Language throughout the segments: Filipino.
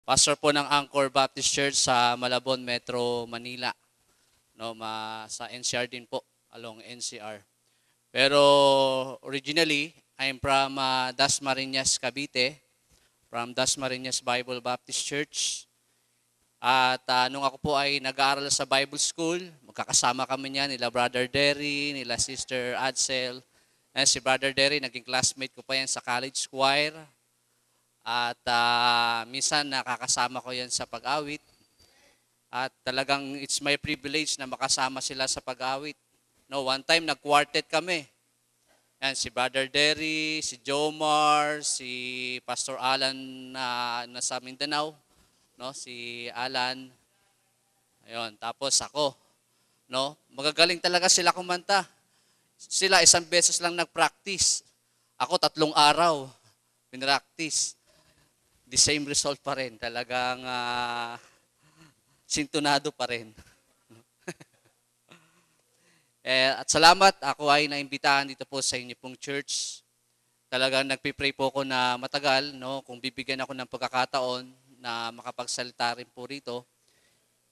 pastor po ng Anchor Baptist Church sa Malabon, Metro Manila. No, sa NCR din po, along NCR. Pero originally, I'm from Dasmariñas, Cavite, from Dasmariñas Bible Baptist Church. At nung ako po ay nag-aaral sa Bible School, magkakasama kami niya, nila Brother Derry, nila Sister Adsel. Si Brother Derry, naging classmate ko pa yan sa college choir. At minsan nakakasama ko yan sa pag-awit. At talagang it's my privilege na makasama sila sa pag-awit. No, one time nag-quartet kami. Yan, si Brother Derry, si Jomar, si Pastor Alan na nasa Mindanao, no, si Alan. Ayun, tapos ako, no. Magagaling talaga sila kumanta. Sila isang beses lang nag-practice. Ako 3 araw pinractice. The same result pa rin. Talagang sintonado pa rin. At salamat, ako ay naimbitahan dito po sa inyo pong church. Talagang nagpipray po ako na matagal, no, kung bibigyan ako ng pagkakataon na makapagsalita rin po rito.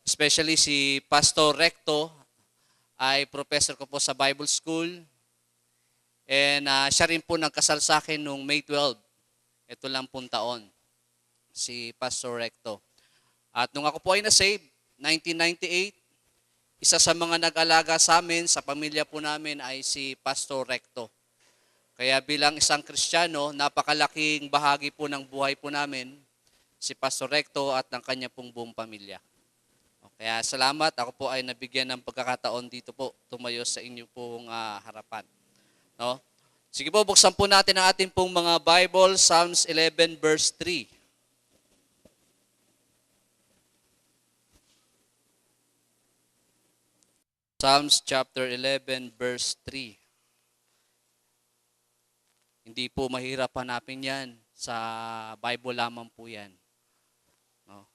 Especially si Pastor Recto ay professor ko po sa Bible School. And siya rin po nagkasal sa akin noong May 12. Ito lang pong taon, si Pastor Recto. At nung ako po ay na-save, 1998, isa sa mga nag-alaga sa amin, sa pamilya po namin ay si Pastor Recto. Kaya bilang isang Kristiyano, napakalaking bahagi po ng buhay po namin, si Pastor Recto at ng kanya pong buong pamilya. Kaya salamat, ako po ay nabigyan ng pagkakataon dito po, tumayo sa inyo pong harapan. No? Sige po, buksan po natin ang ating pong mga Bible, Psalms 11 verse 3. Psalms chapter 11 verse 3. Hindi po mahirap hanapin yan. Sa Bible lamang po yan. No?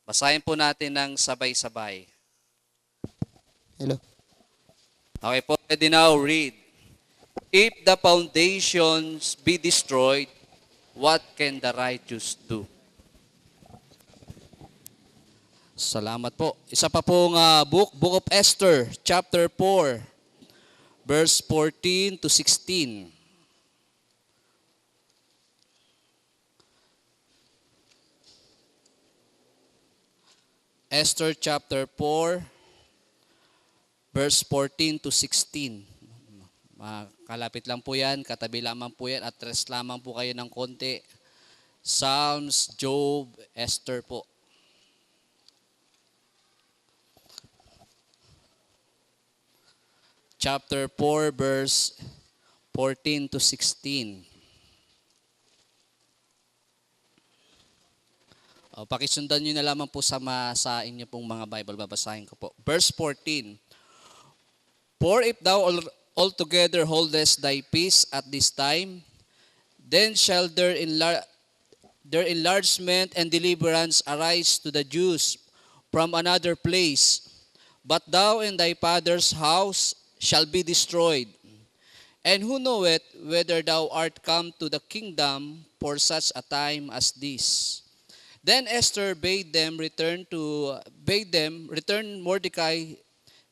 Basahin po natin ng sabay-sabay. Hello. Okay po, ready now, read. If the foundations be destroyed, what can the righteous do? Salamat po. Isa pa pong Book of Esther, chapter 4, verse 14 to 16. Esther chapter 4, verse 14 to 16. Kalapit lang po yan, katabi lamang po yan, at rest lamang po kayo ng konti. Psalms, Job, Esther po. Chapter 4, verse 14 to 16. Pakisundan nyo na lamang po sa inyo pong mga Bible. Babasahin ko po. Verse 14. For if thou altogether holdest thy peace at this time, then shall their enlargement and deliverance arise to the Jews from another place. But thou and thy father's house shall be destroyed. And who knoweth whether thou art come to the kingdom for such a time as this? Then Esther bade them return Mordecai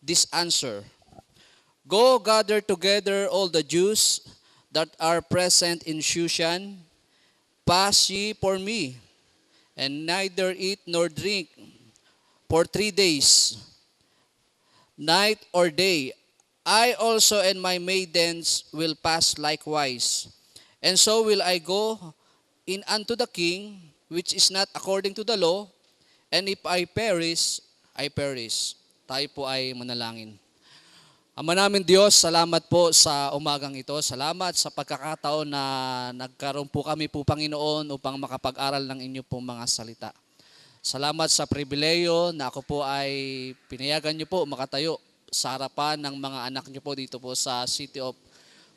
this answer. Go gather together all the Jews that are present in Shushan. Pass ye for me, and neither eat nor drink for 3 days, night or day. I also and my maidens will pass likewise. And so will I go in unto the king, which is not according to the law, and if I perish, I perish. Tayo po ay manalangin. Ama namin Diyos, salamat po sa umagang ito. Salamat sa pagkakataon na nagkaroon po kami po Panginoon upang makapag-aral ng inyo pong mga salita. Salamat sa pribileyo na ako po ay pinayagan niyo po makatayo sa harapan ng mga anak niyo po dito po sa City of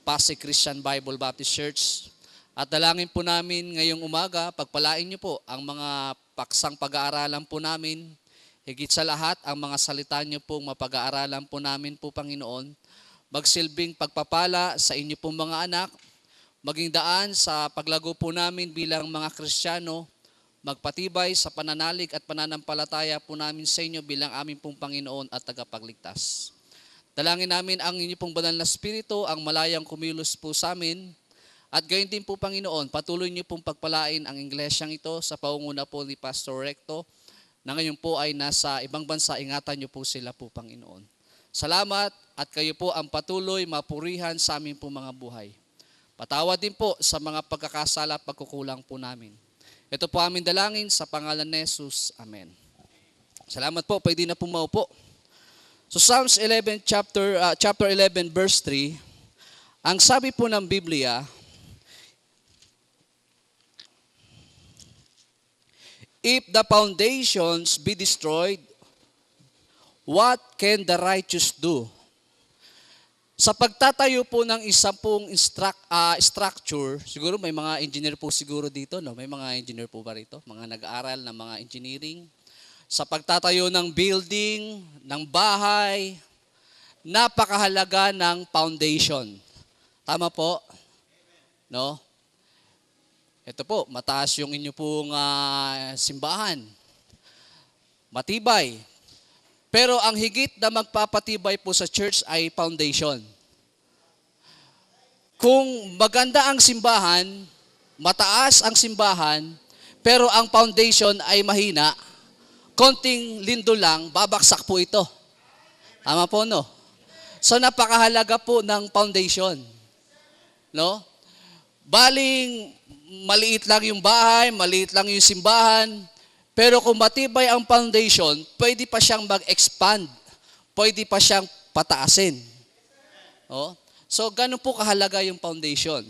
Pasig Christian Bible Baptist Church. At dalangin po namin ngayong umaga, pagpalain niyo po ang mga paksang pag-aaralan po namin. Higit sa lahat, ang mga salita niyo pong mapag-aaralan po namin po Panginoon, magsilbing pagpapala sa inyo pong mga anak, maging daan sa paglago po namin bilang mga Kristiyano, magpatibay sa pananalig at pananampalataya po namin sa inyo bilang aming pong Panginoon at tagapagligtas. Dalangin namin ang inyo pong banal na Espiritu, ang malayang kumilos po sa amin. At gayon din po, Panginoon, patuloy niyo pong pagpalain ang iglesyang ito sa paunguna po ni Pastor Recto, na ngayon po ay nasa ibang bansa. Ingatan niyo po sila po, Panginoon. Salamat at kayo po ang patuloy mapurihan sa aming po mga buhay. Patawad din po sa mga pagkakasala at pagkukulang po namin. Ito po aming dalangin sa pangalan ni Jesus. Amen. Salamat po. Pwede na po maupo. So Psalms 11, chapter 11, verse 3, ang sabi po ng Biblia, if the foundations be destroyed, what can the righteous do? Sa pagtatayo po ng isang pong structure, siguro may mga engineer po siguro dito, no? May mga engineer po ba rito? Mga nag-aaral ng mga engineering. Sa pagtatayo ng building, ng bahay, napakahalaga ng foundation. Tama po? No? Ito po, mataas yung inyo pong simbahan. Matibay. Pero ang higit na magpapatibay po sa church ay foundation. Kung maganda ang simbahan, mataas ang simbahan, pero ang foundation ay mahina, konting lindo lang, babaksak po ito. Tama po, no? So napakahalaga po ng foundation. No? Baling maliit lang yung bahay, maliit lang yung simbahan, pero kung matibay ang foundation, pwede pa siyang mag-expand. Pwede pa siyang pataasin. Oh? So, ganun po kahalaga yung foundation.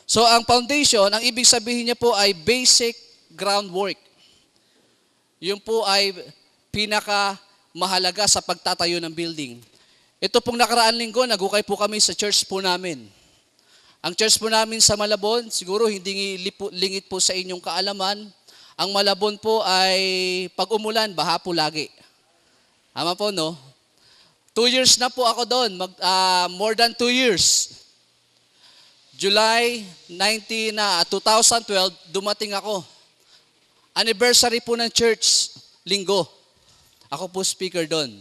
So, ang foundation, ang ibig sabihin niya po ay basic groundwork. Yun po ay pinakamahalaga sa pagtatayo ng building. Ito pong nakaraan linggo, nagukay po kami sa church po namin. Ang church po namin sa Malabon, siguro hindi lingit po sa inyong kaalaman, ang Malabon po ay pag umulan, baha po lagi. Tama po, no? 2 years na po ako doon. More than 2 years. July 19, 2012, dumating ako. Anniversary po ng church, linggo. Ako po speaker doon.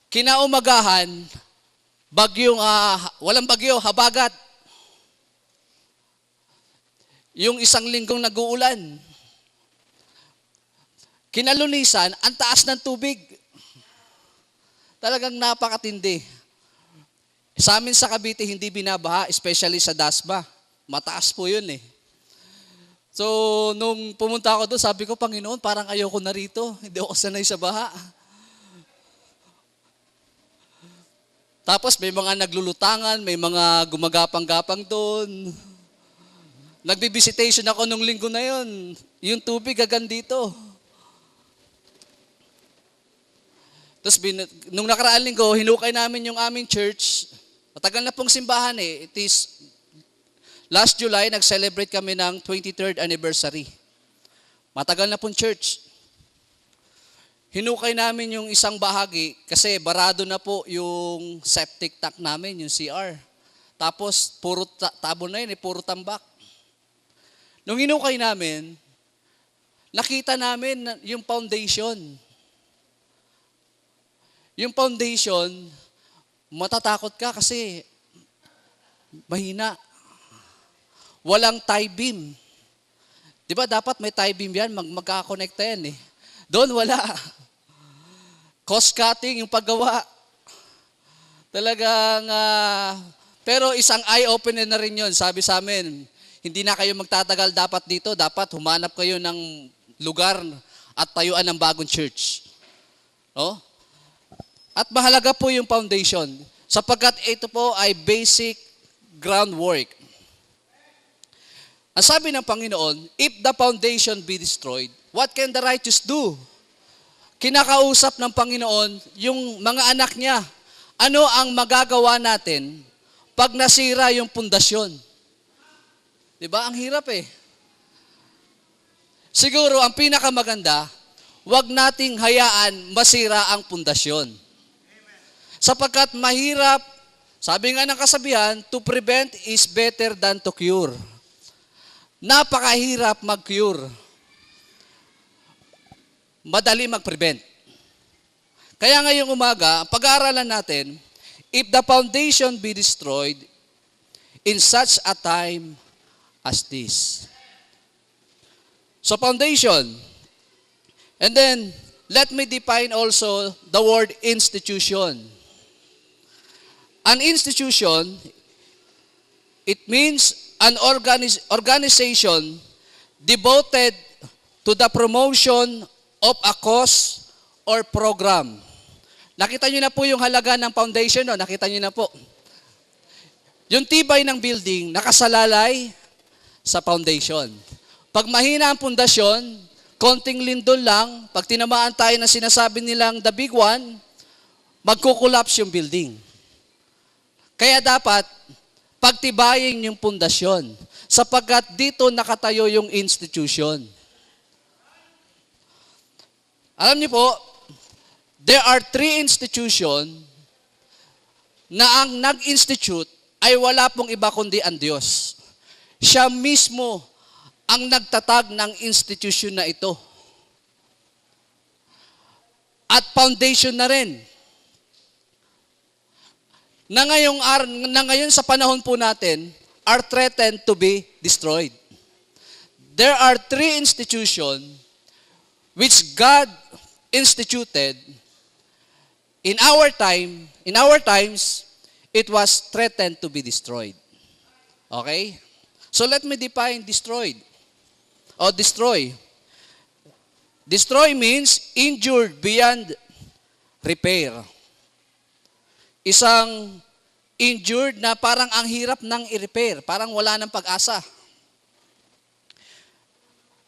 Kinaumagahan, walang bagyo, habagat. Yung isang linggong nag-uulan. Kinalunisan, ang taas ng tubig. Talagang napakatindi. Sa amin sa Cavite, hindi binabaha, especially sa Dasma. Mataas po yun eh. So, nung pumunta ako doon, sabi ko, Panginoon, parang ayoko na rito. Hindi ako sanay sa baha. Tapos may mga naglulutangan, may mga gumagapang-gapang doon. Nagbi-visitation ako nung linggo na yun. Yung tubig hanggang dito. Tapos nung nakaraan linggo, hinukay namin yung aming church. Matagal na pong simbahan eh. It is last July, nag-celebrate kami ng 23rd anniversary. Matagal na pong church. Hinukay namin yung isang bahagi kasi barado na po yung septic tank namin, yung CR. Tapos puro tabo na yun, puro tambak. Nung hinukay namin, nakita namin yung foundation. Yung foundation, matatakot ka kasi mahina. Walang tie beam. Di ba dapat may tie beam yan, magkakakonekta yan eh. Doon wala. Cost cutting yung paggawa. Talagang, pero isang eye-opener na rin yun. Sabi sa amin, hindi na kayo magtatagal dapat dito. Dapat humanap kayo ng lugar at tayuan ng bagong church. No? At mahalaga po yung foundation. Sapagkat ito po ay basic groundwork. Ang sabi ng Panginoon, if the foundation be destroyed, what can the righteous do? Kinakausap ng Panginoon yung mga anak niya. Ano ang magagawa natin pag nasira yung pundasyon? Diba? Ang hirap eh. Siguro, ang pinakamaganda, wag nating hayaan masira ang pundasyon. Sapagkat mahirap Sabi nga ng kasabihan, to prevent is better than to cure. Napakahirap mag-cure. Madali mag-prevent. Kaya ngayong umaga, pag-aaralan natin, if the foundation be destroyed in such a time as this. So foundation. And then, let me define also the word institution. An institution, it means an organization devoted to the promotion of a cause or program. Nakita niyo na po yung halaga ng foundation, no? Nakita niyo na po. Yung tibay ng building, nakasalalay sa foundation. Pag mahina ang pundasyon, konting lindol lang, pag tinamaan tayo na sinasabi nilang the big one, magkukulaps yung building. Kaya dapat, pagtibayin yung pundasyon, sapagkat dito nakatayo yung institution. Alam niyo po, there are 3 institutions na ang nag-institute ay wala pong iba kundi ang Diyos. Siya mismo ang nagtatag ng institution na ito. At foundation na rin. Na ngayon sa panahon po natin, are threatened to be destroyed. There are 3 institutions which God instituted. In our times, it was threatened to be destroyed. Okay? So let me define destroyed. Or destroy. Destroy means injured beyond repair. Isang injured na parang ang hirap nang i-repair. Parang wala ng pag-asa.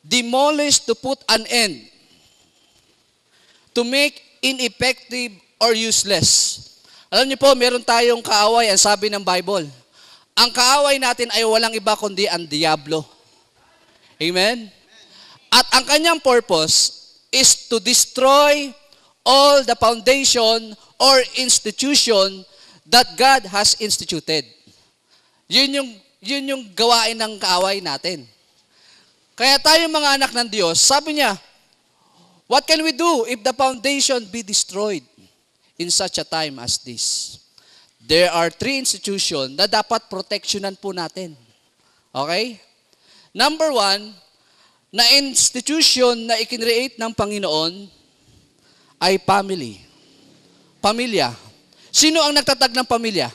Demolish to put an end. To make ineffective or useless. Alam niyo po, meron tayong kaaway, ang sabi ng Bible. Ang kaaway natin ay walang iba kundi ang diablo. Amen? At ang kanyang purpose is to destroy all the foundation or institution that God has instituted. Yun yung gawain ng kaaway natin. Kaya tayo mga anak ng Diyos, sabi niya, what can we do if the foundation be destroyed in such a time as this? There are 3 institutions na dapat protectionan po natin. Okay? Number 1, na institution na ikinreate ng Panginoon ay family. Pamilya. Sino ang nagtatag ng pamilya?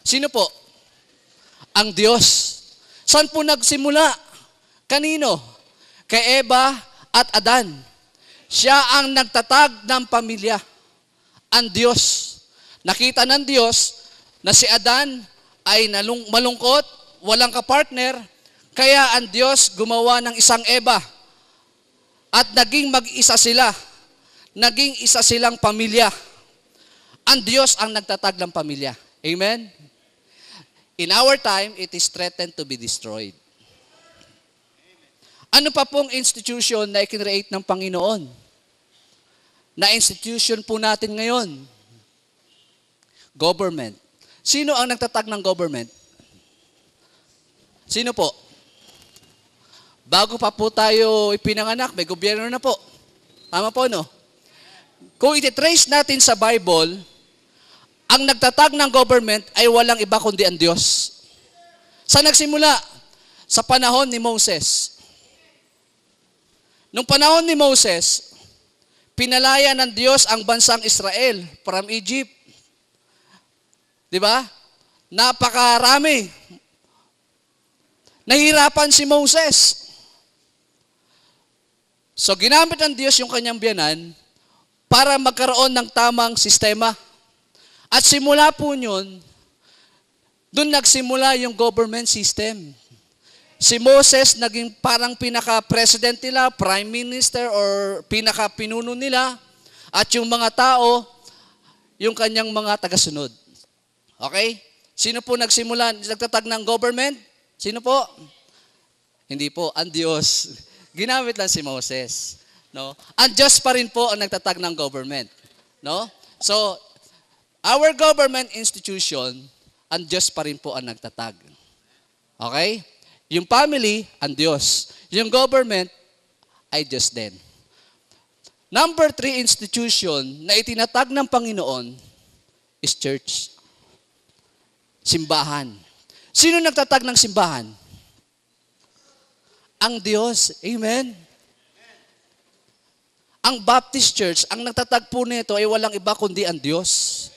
Sino po? Ang Diyos. Saan po nagsimula? Kanino? Kay Eva at Adan. Siya ang nagtatag ng pamilya. Ang Diyos. Nakita ng Diyos na si Adan ay malungkot, walang kapartner, kaya ang Diyos gumawa ng isang Eva. At naging mag-isa sila. Naging isa silang pamilya. Ang Diyos ang nagtatag ng pamilya. Amen? In our time, it is threatened to be destroyed. Ano pa pong institution na ikinreate ng Panginoon? Na institution po natin ngayon? Government. Sino ang nagtatag ng government? Sino po? Bago pa po tayo ipinanganak, may gobyerno na po. Tama po, no? Kung iti-trace natin sa Bible, ang nagtatag ng government ay walang iba kundi ang Diyos. Saan nagsimula? Sa panahon ni Moses. Nung panahon ni Moses, pinalaya ng Diyos ang bansang Israel from Egypt. Di ba? Napakarami. Nahirapan si Moses. So ginamit ng Diyos yung kanyang biyanan para magkaroon ng tamang sistema. At simula po yun, doon nagsimula yung government system. Si Moses naging parang pinaka-president nila, prime minister, or pinaka-pinuno nila. At yung mga tao, yung kanyang mga tagasunod. Okay? Sino po nagtatag ng government? Sino po? Hindi po, ang Diyos. Ginamit lang si Moses. No? Ang Diyos pa rin po ang nagtatag ng government. No? So, Our government institution, ang Diyos pa rin po ang nagtatag. Okay? Yung family, ang Diyos. Yung government, ay Diyos din. Number 3 institution na itinatag ng Panginoon is church. Simbahan. Sino nagtatag ng simbahan? Ang Diyos. Amen? Ang Baptist Church, ang nagtatag po nito ay walang iba kundi ang Diyos.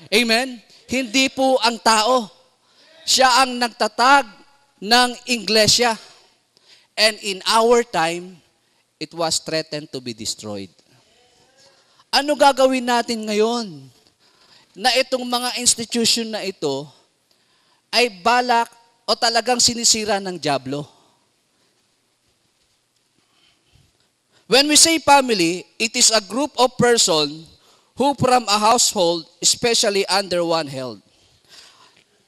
Amen? Hindi po ang tao. Siya ang nagtatag ng iglesia. And in our time, it was threatened to be destroyed. Ano gagawin natin ngayon na itong mga institution na ito ay balak o talagang sinisira ng dyablo? When we say family, it is a group of persons who from a household, especially under one head.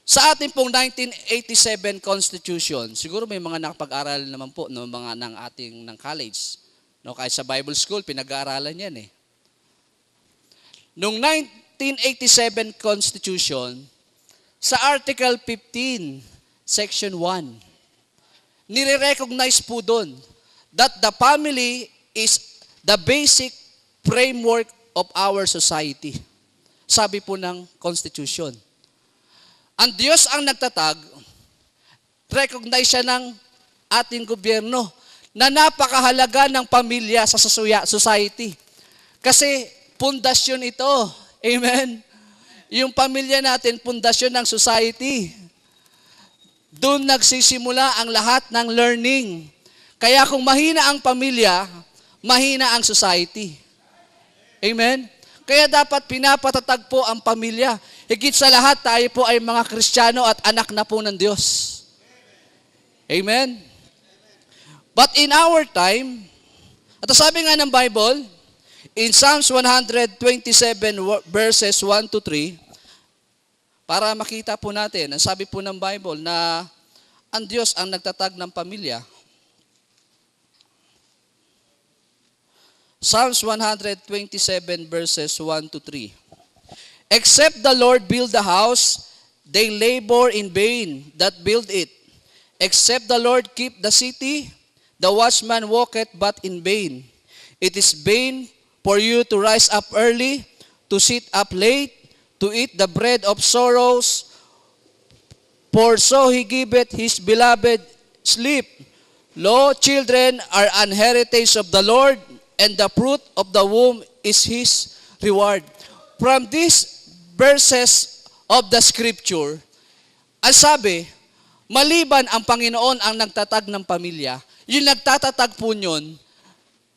Sa ating pong 1987 Constitution, siguro may mga nakapag-aral naman po ng mga ng college. No, kahit sa Bible School, pinag-aaralan yan eh. Noong 1987 Constitution, sa Article 15, Section 1, nire-recognize po doon that the family is the basic framework of our society. Sabi po ng Constitution. Ang Diyos ang nagtatag, recognize siya ng ating gobyerno na napakahalaga ng pamilya sa society. Kasi pundasyon ito. Amen? Yung pamilya natin, pundasyon ng society. Doon nagsisimula ang lahat ng learning. Kaya kung mahina ang pamilya, mahina ang society. Amen? Kaya dapat pinapatatag po ang pamilya. Higit sa lahat, tayo po ay mga Kristiyano at anak na po ng Diyos. Amen? But in our time, at sabi nga ng Bible, in Psalms 127 verses 1 to 3, para makita po natin, ang sabi po ng Bible na ang Diyos ang nagtatag ng pamilya. Psalms 127 verses 1 to 3. Except the Lord build the house, they labor in vain that build it. Except the Lord keep the city, the watchman walketh but in vain. It is vain for you to rise up early, to sit up late, to eat the bread of sorrows, for so he giveth his beloved sleep. Lo, children are an heritage of the Lord, and the fruit of the womb is his reward. From these verses of the scripture, ang sabi, maliban ang Panginoon ang nagtatag ng pamilya, yung nagtatatag po yun,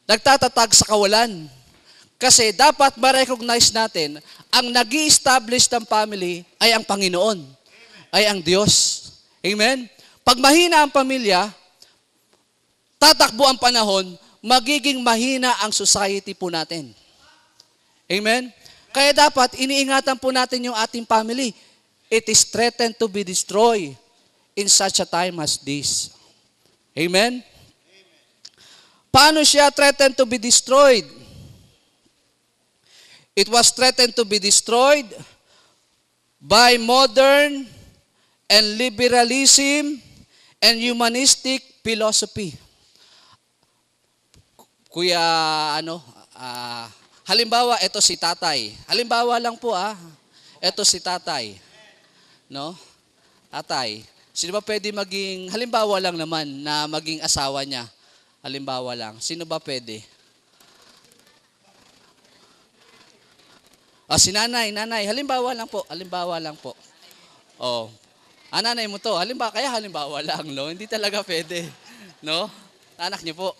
nagtatatag sa kawalan. Kasi dapat ma-recognize natin, ang nag-i-establish ng family ay ang Panginoon, ay ang Diyos. Amen? Pag mahina ang pamilya, tatakbo ang panahon, magiging mahina ang society po natin. Amen? Kaya dapat, iniingatan po natin yung ating family. It is threatened to be destroyed in such a time as this. Amen? Paano siya threatened to be destroyed? It was threatened to be destroyed by modern and liberalism and humanistic philosophy. Kuya, halimbawa, ito si tatay. Halimbawa lang po ito si tatay. No? Tatay. Sino ba pwede maging, halimbawa lang naman na maging asawa niya? Halimbawa lang. Sino ba pwede? Si nanay. Halimbawa lang po. Nanay mo to. Halimbawa lang, no? Hindi talaga pwede. No? Anak niyo po.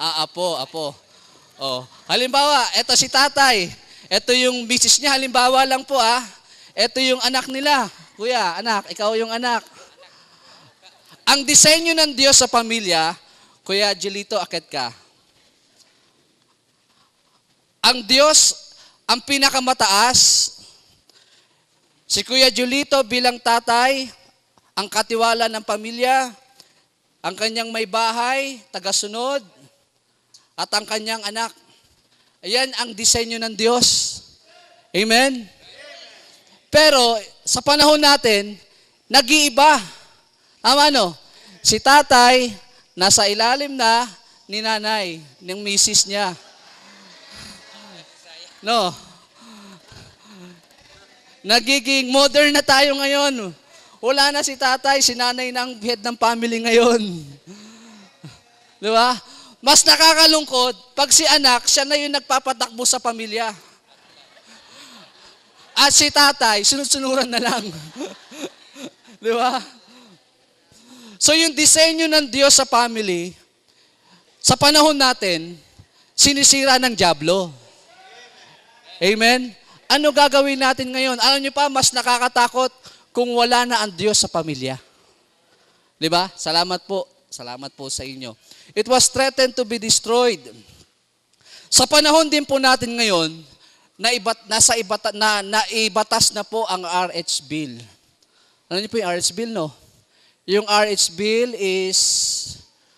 Apo. Halimbawa, eto si tatay. Ito yung misis niya, halimbawa lang po Ito yung anak nila. Kuya, anak, ikaw yung anak. Ang disenyo ng Diyos sa pamilya, Kuya Jelito, akit ka. Ang Diyos, ang pinakamataas, si Kuya Julito bilang tatay, ang katiwala ng pamilya, ang kanyang may bahay, tagasunod, at ang kanyang anak. Ayan ang disenyo ng Diyos. Amen? Pero sa panahon natin, nag-iiba. Tama no? Si tatay, nasa ilalim na ni nanay, ng misis niya. No? Nagiging modern na tayo ngayon. Wala na si tatay, si nanay na ang head ng family ngayon. Di ba? Mas nakakalungkot, pag si anak, siya na yung nagpapatakbo sa pamilya. At si tatay, sunod-sunuran na lang. Di ba? So yung disenyo ng Diyos sa family, sa panahon natin, sinisira ng dyablo. Amen? Ano gagawin natin ngayon? Alam niyo pa, mas nakakatakot kung wala na ang Diyos sa pamilya. Di ba? Salamat po. Salamat po sa inyo. It was threatened to be destroyed. Sa panahon din po natin ngayon, naibatas na po ang RH Bill. Ano niyo po yung RH Bill, no? Yung RH Bill is,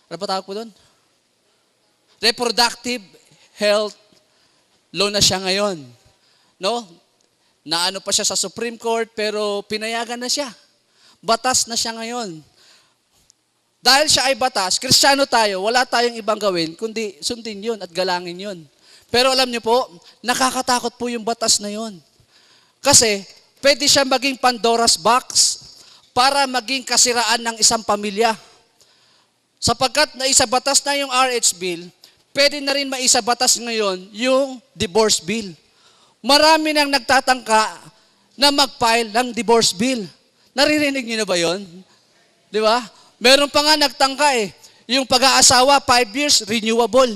ano pa tawag po doon? Reproductive Health Law na siya ngayon. No? Naano pa siya sa Supreme Court, pero pinayagan na siya. Batas na siya ngayon. Dahil siya ay batas, Kristiyano tayo, wala tayong ibang gawin, kundi sundin yun at galangin yun. Pero alam niyo po, nakakatakot po yung batas na yun. Kasi, pwede siya maging Pandora's box para maging kasiraan ng isang pamilya. Sapagkat naisabatas na yung RH Bill, pwede na rin maisabatas ngayon yung divorce bill. Marami nang nagtatangka na mag-file ng divorce bill. Naririnig niyo na ba yun? Di ba? Meron pa nga nagtangka yung pag-aasawa, 5 years, renewable.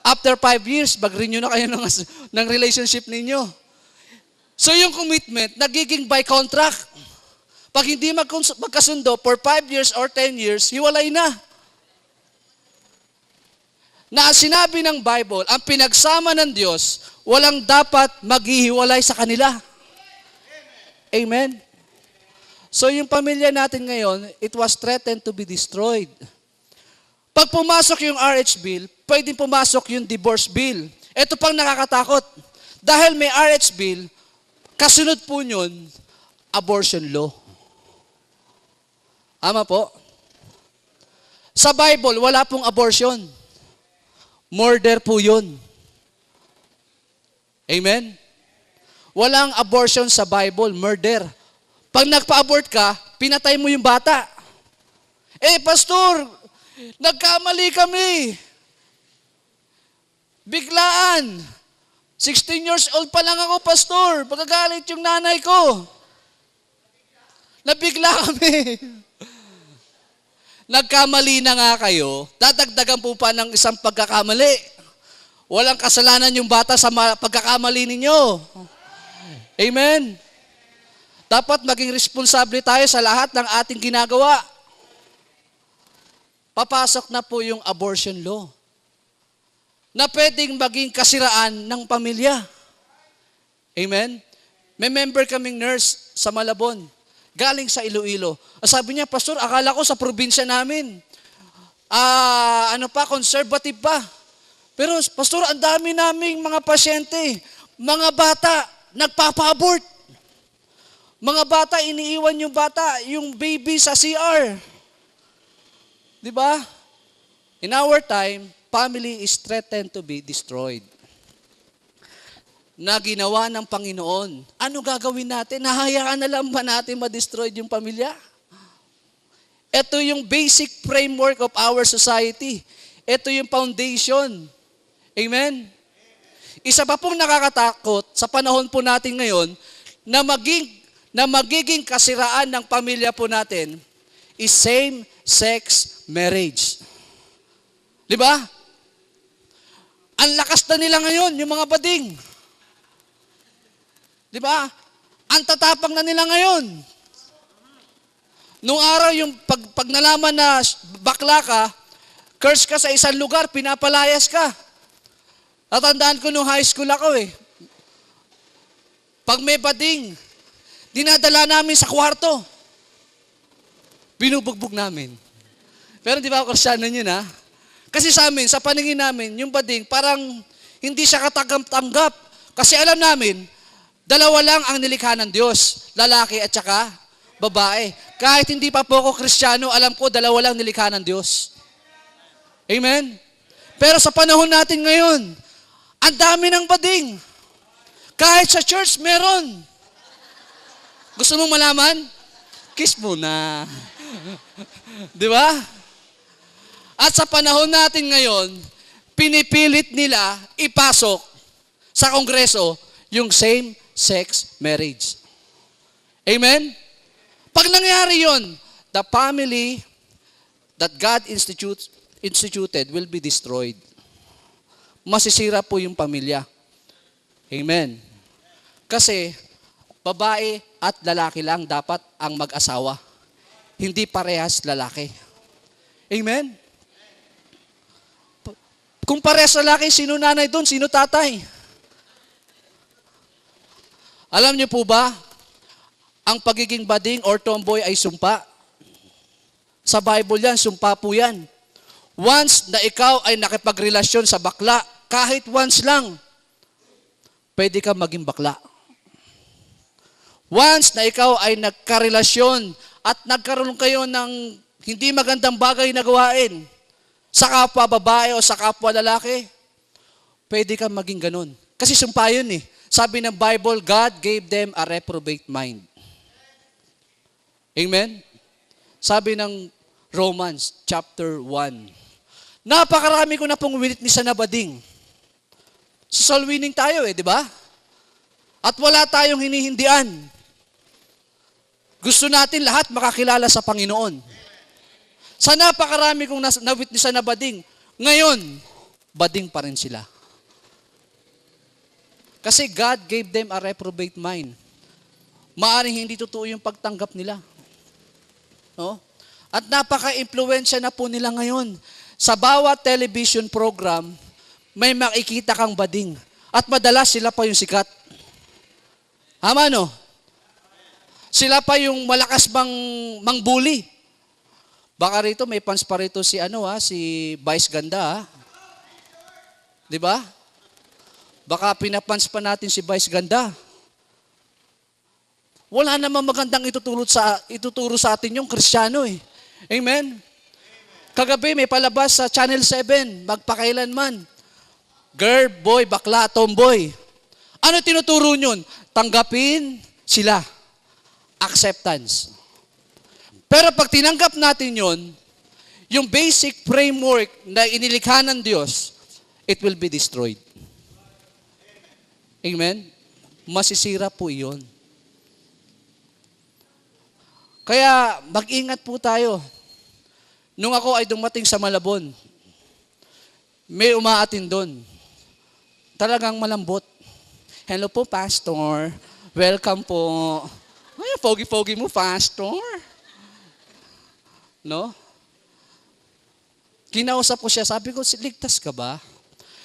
After 5 years, mag-renew na kayo ng relationship ninyo. So yung commitment, nagiging by contract. Pag hindi magkasundo for 5 years or 10 years, hiwalay na. Na sinabi ng Bible, ang pinagsama ng Diyos, walang dapat maghihiwalay sa kanila. Amen? So yung pamilya natin ngayon, it was threatened to be destroyed. Pag pumasok yung RH Bill, pwedeng pumasok yung divorce bill. Ito pang nakakatakot. Dahil may RH Bill, kasunod po yun, abortion law. Ama po? Sa Bible, wala pong abortion. Murder po yun. Amen? Walang abortion sa Bible, murder. Pag nagpa-abort ka, pinatay mo yung bata. Pastor, nagkamali kami. Biglaan. 16 years old pa lang ako, pastor. Pagkagalit yung nanay ko. Nabigla kami. Nagkamali na nga kayo, dadagdagan po pa ng isang pagkakamali. Walang kasalanan yung bata sa pagkakamali ninyo. Amen? Dapat maging responsable tayo sa lahat ng ating ginagawa. Papasok na po yung abortion law na pwedeng maging kasiraan ng pamilya. Amen? May member kaming nurse sa Malabon, galing sa Iloilo. Sabi niya, Pastor, akala ko sa probinsya namin, conservative pa. Pero, Pastor, ang dami naming mga pasyente, mga bata, nagpapa-abort. Mga bata, iniiwan yung baby sa CR. Di ba? In our time, family is threatened to be destroyed. Na ginawa ng Panginoon. Ano gagawin natin? Nahayaan na lang ba natin ma-destroy yung pamilya? Ito yung basic framework of our society. Ito yung foundation. Amen? Isa pa pong nakakatakot sa panahon po natin ngayon na magiging kasiraan ng pamilya po natin is same-sex marriage. Di ba? Ang lakas na nila ngayon, yung mga bading. Di ba? Ang tatapang na nila ngayon. Nung araw, yung pag nalaman na bakla ka, curse ka sa isang lugar, pinapalayas ka. Natandaan ko nung high school ako Pag may bading, dinadala namin sa kwarto. Binubugbog namin. Pero di ba kasyanan yun Kasi sa amin, sa paningin namin, yung bading, parang hindi siya katanggap-tanggap. Kasi alam namin, Dalawa lang ang nilikha ng Diyos, lalaki at saka babae. Kahit hindi pa po ako Kristiyano, alam ko dalawa lang nilikha ng Diyos. Amen? Pero sa panahon natin ngayon, ang dami ng bading. Kahit sa church, meron. Gusto mong malaman? Kiss muna. Di ba? At sa panahon natin ngayon, pinipilit nila ipasok sa Kongreso yung same-sex marriage. Amen? Pag nangyari yon, the family that God instituted will be destroyed. Masisira po yung pamilya. Amen. Kasi, babae at lalaki lang dapat ang mag-asawa. Hindi parehas lalaki. Amen? Kung parehas lalaki, sino nanay doon? Sino tatay? Alam niyo po ba, ang pagiging bading or tomboy ay sumpa. Sa Bible yan, sumpa po yan. Once na ikaw ay nakipagrelasyon sa bakla, kahit once lang, pwede ka maging bakla. Once na ikaw ay nagkarelasyon at nagkaroon kayo ng hindi magandang bagay na gawain sa kapwa babae o sa kapwa lalaki, pwede ka maging ganun. Kasi sumpa yun eh. Sabi ng Bible, God gave them a reprobate mind. Amen? Sabi ng Romans chapter 1. Napakarami ko na pong witness na bading. Sa soul winning tayo di ba? At wala tayong hinihindian. Gusto natin lahat makakilala sa Panginoon. Sa napakarami kong na-witness na bading, ngayon, bading pa rin sila. Kasi God gave them a reprobate mind. Maaring hindi totoo yung pagtanggap nila. No? At napaka-impluwensya na po nila ngayon. Sa bawat television program, may makikita kang bading. At madalas sila pa yung sikat. Tama no? Sila pa yung malakas mangbuli. Baka rito may fans pa rito si si Vice Ganda. Di ba? Baka pinapans pa natin si Vice Ganda. Wala namang magandang ituturo sa atin yung Kristiyano eh. Amen? Kagabi may palabas sa Channel 7, magpakailanman. Girl, boy, bakla, tomboy. Ano tinuturo nyon? Tanggapin sila. Acceptance. Pero pag tinanggap natin yon, yung basic framework na inilikha ng Diyos, it will be destroyed. Amen? Masisira po iyon. Kaya mag-ingat po tayo. Nung ako ay dumating sa Malabon, may umaatin doon. Talagang malambot. Hello po, Pastor. Welcome po. Ay, pogi-pogi mo, Pastor. No? Kinausap ko siya, sabi ko, ligtas ka ba?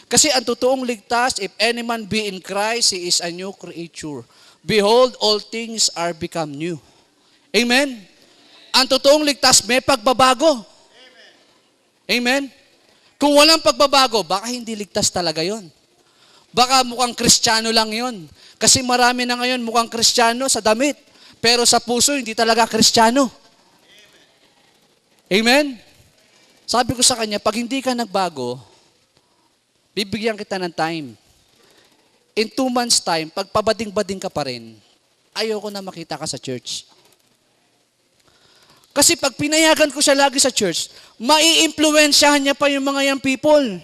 Kasi ang totoong ligtas, if any man be in Christ, he is a new creature. Behold, all things are become new. Amen? Ang totoong ligtas, may pagbabago. Amen? Kung walang pagbabago, baka hindi ligtas talaga yon. Baka mukhang Kristiyano lang yon. Kasi marami na ngayon mukhang Kristiyano sa damit. Pero sa puso, hindi talaga Kristiyano. Amen? Sabi ko sa kanya, pag hindi ka nagbago, bibigyan kita ng time. In 2 months' time, pag pabading-bading ka pa rin, ayoko na makita ka sa church. Kasi pag pinayagan ko siya lagi sa church, mai-impluwensyahan niya pa yung mga young people.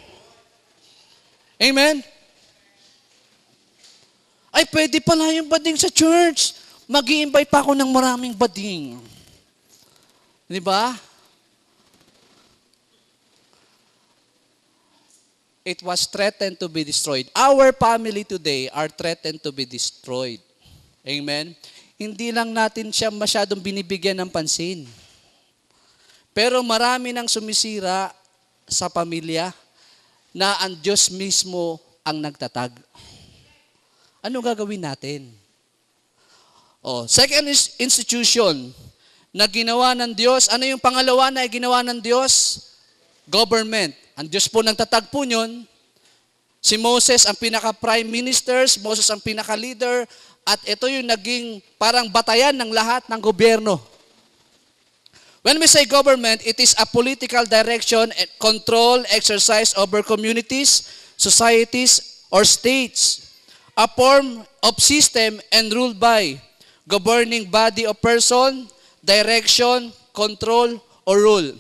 Amen? Ay, pwede pala yung bading sa church. Mag-i-invite pa ako ng maraming bading. Di ba? It was threatened to be destroyed. Our family today are threatened to be destroyed. Amen? Hindi lang natin siya masyadong binibigyan ng pansin. Pero marami nang sumisira sa pamilya na ang Diyos mismo ang nagtatag. Ano gagawin natin? Second institution na ginawa ng Diyos. Ano yung pangalawa na ginawa ng Diyos? Government. Ang Diyos po nagtatag po nyon. Si Moses ang pinaka-prime minister, Moses ang pinaka-leader, at ito yung naging parang batayan ng lahat ng gobyerno. When we say government, it is a political direction and control exercised over communities, societies, or states. A form of system and ruled by governing body of person, direction, control, or rule.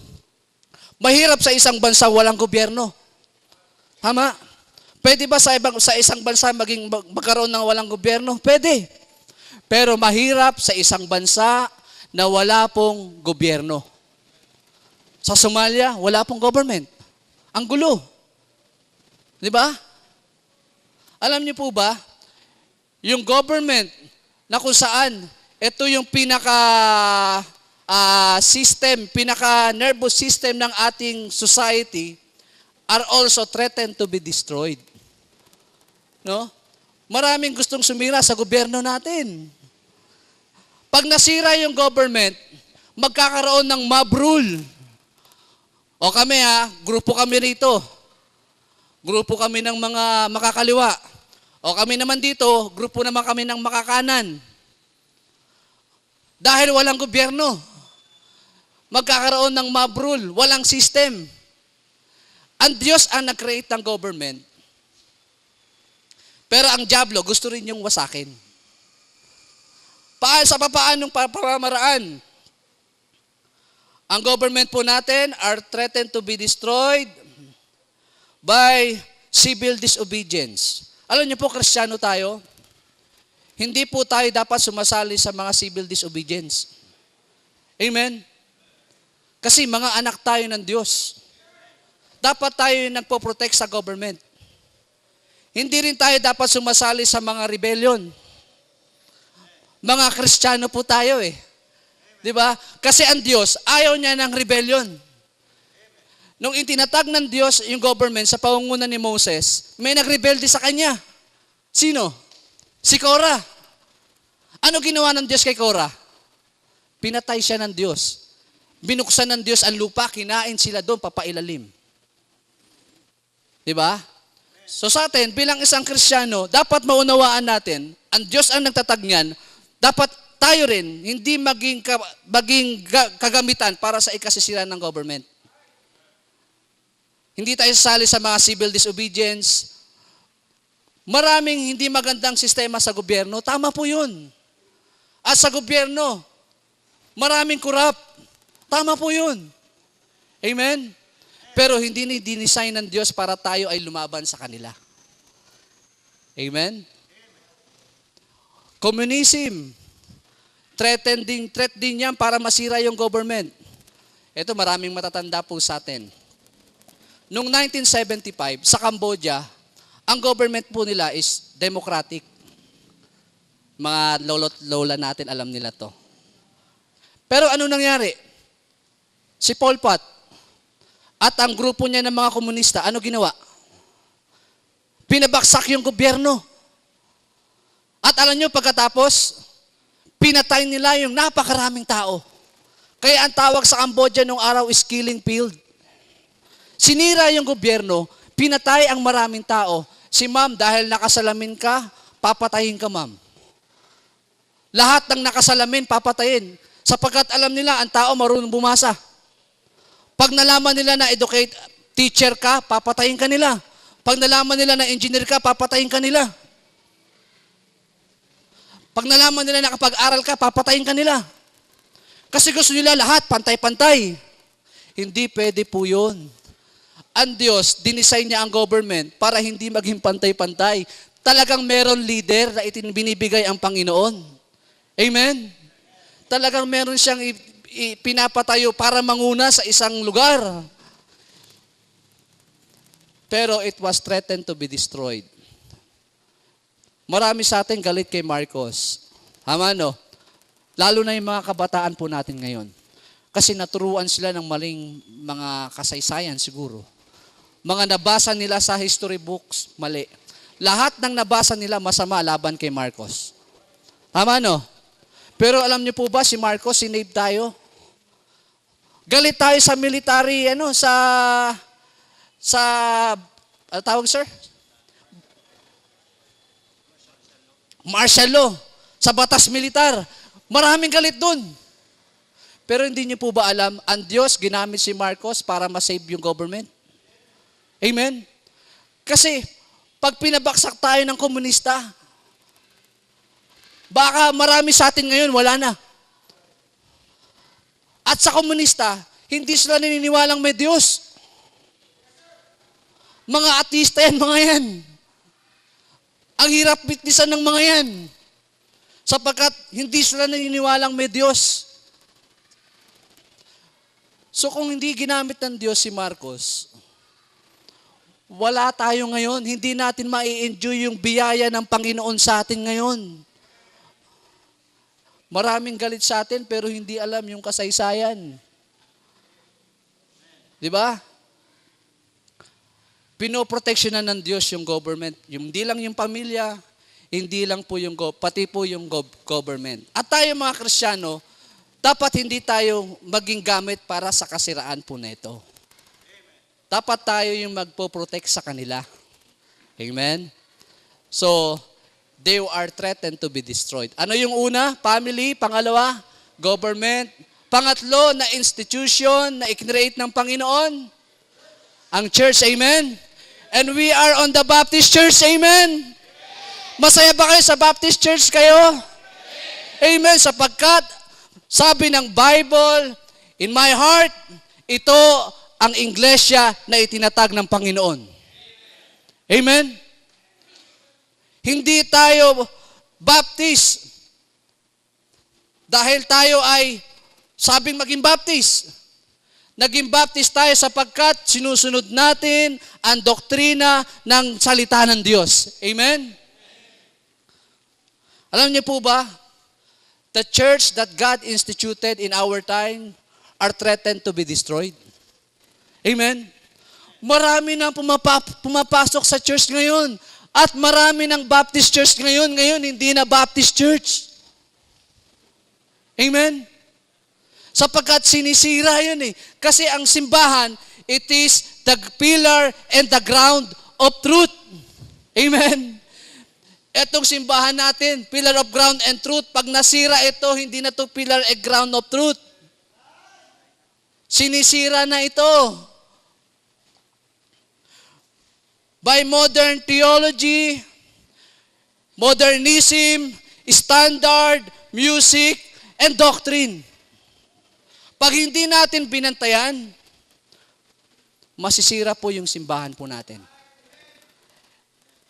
Mahirap sa isang bansa walang gobyerno. Tama? Pwede ba sa isang bansa magkaroon ng walang gobyerno? Pwede. Pero mahirap sa isang bansa na wala pong gobyerno. Sa Somalia, wala pong government. Ang gulo. Di ba? Alam niyo po ba, yung government na kung saan, ito yung pinaka-nervous system ng ating society, are also threatened to be destroyed. No? Maraming gustong sumira sa gobyerno natin. Pag nasira yung government, magkakaroon ng mob rule. O kami grupo kami rito. Grupo kami ng mga makakaliwa. O kami naman dito, grupo naman kami ng makakanan. Dahil walang gobyerno, magkakaroon ng mob rule, walang system. Ang Diyos ang nag-create ng government. Pero ang diablo, gusto rin yung wasakin. Sa papaanong pamamaraan? Ang government po natin are threatened to be destroyed by civil disobedience. Alam niyo po, Kristiyano tayo, hindi po tayo dapat sumasali sa mga civil disobedience. Amen? Kasi mga anak tayo ng Diyos. Dapat tayo yung nagpo-protect sa government. Hindi rin tayo dapat sumasali sa mga rebellion. Mga Kristiyano po tayo Di ba? Kasi ang Diyos, ayaw niya ng rebellion. Nung itinatag ng Diyos yung government sa pangunguna ni Moses, may nagrebelde sa kanya. Sino? Si Korah. Ano ginawa ng Diyos kay Korah? Pinatay siya ng Diyos. Binuksan ng Diyos ang lupa, kinain sila doon, papailalim. Diba? So sa atin, bilang isang Kristiyano, dapat maunawaan natin, ang Diyos ang nagtatag niyan, dapat tayo rin, hindi maging kagamitan para sa ikasisira ng government. Hindi tayo sasali sa mga civil disobedience. Maraming hindi magandang sistema sa gobyerno, tama po yun. At sa gobyerno, maraming corrupt, tama po yun. Amen? Pero hindi ni-design ng Diyos para tayo ay lumaban sa kanila. Amen? Communism. Threat din yan para masira yung government. Ito maraming matatanda po sa atin. Noong 1975, sa Cambodia, ang government po nila is democratic. Mga lolo't lola natin alam nila to. Pero ano nangyari? Si Pol Pot at ang grupo niya ng mga komunista, ano ginawa? Pinabaksak yung gobyerno. At alam nyo, pagkatapos, pinatay nila yung napakaraming tao. Kaya ang tawag sa Cambodia nung araw is killing field. Sinira yung gobyerno, pinatay ang maraming tao. Si ma'am, dahil nakasalamin ka, papatayin ka ma'am. Lahat ng nakasalamin, papatayin. Sapagkat alam nila, ang tao marunong bumasa. Pag nalaman nila na educate teacher ka, papatayin ka nila. Pag nalaman nila na engineer ka, papatayin ka nila. Pag nalaman nila na kapag-aral ka, papatayin ka nila. Kasi gusto nila lahat, pantay-pantay. Hindi pwede po yun. Ang Diyos, dinisign niya ang government para hindi maging pantay-pantay. Talagang meron leader na binibigay ang Panginoon. Amen? Talagang meron siyang pinapatayo para manguna sa isang lugar. Pero it was threatened to be destroyed. Marami sa atin galit kay Marcos. Tama, no? Lalo na yung mga kabataan po natin ngayon. Kasi naturuan sila ng maling mga kasaysayan siguro. Mga nabasa nila sa history books, mali. Lahat ng nabasa nila masama laban kay Marcos. Tama, no? Pero alam niyo po ba, si Marcos, sinave tayo? Galit tayo sa military, tawag, sir? Martial law. sa batas militar. Maraming galit dun. Pero hindi niyo po ba alam, ang Diyos ginamit si Marcos para ma-save yung government? Amen? Kasi, pag pinabaksak tayo ng komunista, baka marami sa atin ngayon, wala na. At sa komunista, hindi sila naniniwalang may Diyos. Mga ateista yan, mga yan. Ang hirap bitnisan ng mga yan. Sapagkat hindi sila naniniwalang may Diyos. So kung hindi ginamit ng Diyos si Marcos, wala tayo ngayon. Hindi natin mai-enjoy yung biyaya ng Panginoon sa atin ngayon. Maraming galit sa atin pero hindi alam yung kasaysayan. Di ba? Pinoproteksyonan ng Diyos yung government. Hindi lang yung pamilya, hindi lang po pati po yung government. At tayo mga Kristiyano, dapat hindi tayo maging gamit para sa kasiraan po na ito. Dapat tayo yung magpo-protect sa kanila. Amen? So, they are threatened to be destroyed. Ano yung una? Family. Pangalawa, government. Pangatlo, na institution na i-create ng Panginoon. Ang church. Amen? And we are on the Baptist Church. Amen? Masaya ba kayo sa Baptist Church kayo? Amen? Sapagkat, sabi ng Bible, in my heart, ito ang iglesia na itinatag ng Panginoon. Amen? Hindi tayo Baptist dahil tayo ay sabing maging Baptist. Naging Baptist tayo sapagkat sinusunod natin ang doktrina ng salita ng Diyos. Amen? Alam niyo po ba, the church that God instituted in our time are threatened to be destroyed. Amen? Marami nang pumapasok sa church ngayon. At marami ng Baptist church ngayon, hindi na Baptist church. Amen? Sapagkat sinisira yun eh. Kasi ang simbahan, it is the pillar and the ground of truth. Amen? Etong simbahan natin, pillar of ground and truth, pag nasira ito, hindi na to pillar and ground of truth. Sinisira na ito. By modern theology, modernism, standard, music, and doctrine. Pag hindi natin binantayan, masisira po yung simbahan po natin.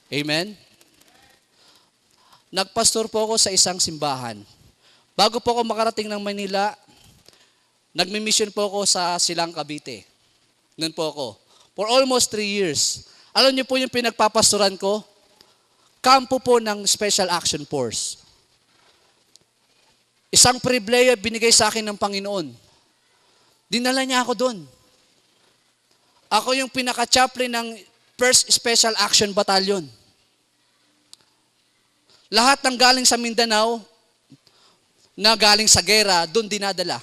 Amen? Nagpastor po ako sa isang simbahan. Bago po ako makarating ng Manila, nagmi-mission po ako sa Silang Cavite. Noon po ako. For almost 3 years. Alam niyo po yung pinagpapastoran ko? Kampo po ng Special Action Force. Isang pribileyo binigay sa akin ng Panginoon. Dinala niya ako doon. Ako yung pinaka-chaplain ng 1st Special Action Battalion. Lahat ng galing sa Mindanao, na galing sa gera, doon dinadala.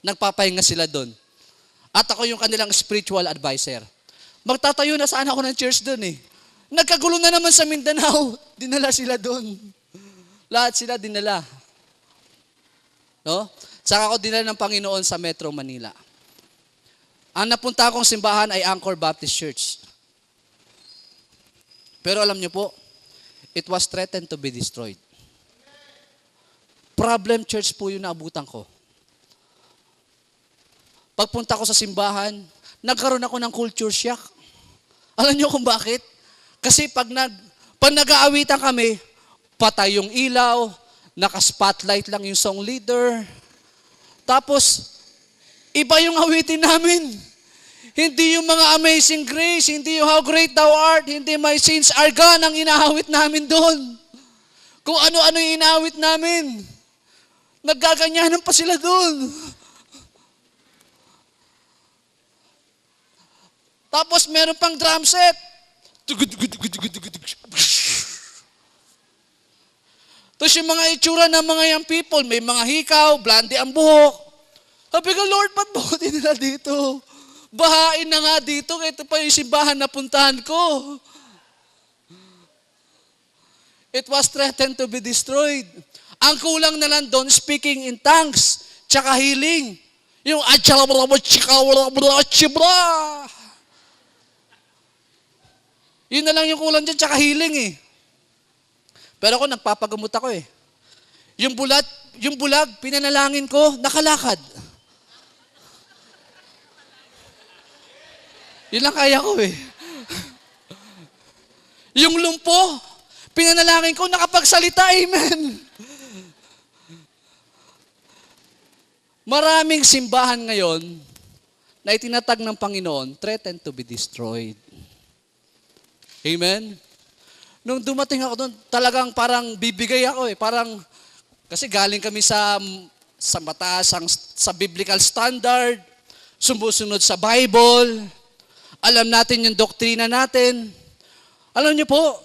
Nagpapahinga sila doon. At ako yung kanilang spiritual advisor. Magtatayo na sana ako ng church doon eh. Nagkagulo na naman sa Mindanao. Dinala sila doon. Lahat sila dinala. No? Saka ako dinala ng Panginoon sa Metro Manila. Ang napunta akong simbahan ay Anchor Baptist Church. Pero alam niyo po, it was threatened to be destroyed. Problem church po yung naabutan ko. Pagpunta ko sa simbahan, nagkaroon ako ng culture shock. Alam niyo kung bakit? Kasi pag nag-aawitan kami, patay yung ilaw, naka-spotlight lang yung song leader. Tapos, iba yung awitin namin. Hindi yung mga Amazing Grace, hindi yung How Great Thou Art, hindi My Sins Are Gone ang inaawit namin doon. Kung ano-ano yung inaawit namin. Naggaganyanan pa sila doon. Tapos meron pang drum set. Tapos yung mga itsura ng mga young people, may mga hikaw, blondie ang buhok. Sabi ko, Lord, ba't mo dinala dito? Bahain na nga dito, ito pa yung simbahan na puntahan ko. It was threatened to be destroyed. Ang kulang na lang doon, speaking in tongues, tsaka healing. Yung yun na lang yung kulang dyan, tsaka healing eh. Pero ako, nagpapagamot ako eh. Yung bulag, pinanalangin ko, nakalakad. Yun lang kaya ko eh. Yung lumpo, pinanalangin ko, nakapagsalita, amen. Maraming simbahan ngayon na itinatag ng Panginoon, threatened to be destroyed. Amen? Nung dumating ako doon, talagang parang bibigay ako eh. Parang, kasi galing kami sa mataas, sa biblical standard, sumusunod sa Bible, alam natin yung doktrina natin. Alam niyo po,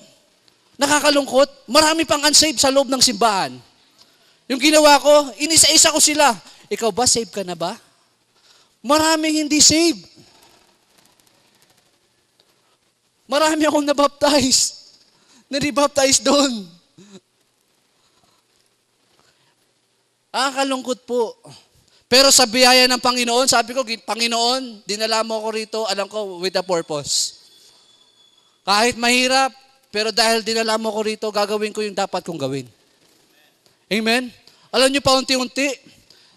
nakakalungkot, marami pang unsaved sa loob ng simbahan. Yung ginawa ko, inisa-isa ko sila. Ikaw ba, saved ka na ba? Maraming hindi saved. Marami akong nabaptize. Niribaptize doon. Kalungkot po. Pero sa biyaya ng Panginoon, sabi ko, Panginoon, dinala mo ako rito, alam ko, with a purpose. Kahit mahirap, pero dahil dinala mo ako rito, gagawin ko yung dapat kong gawin. Amen? Alam niyo pa, unti-unti,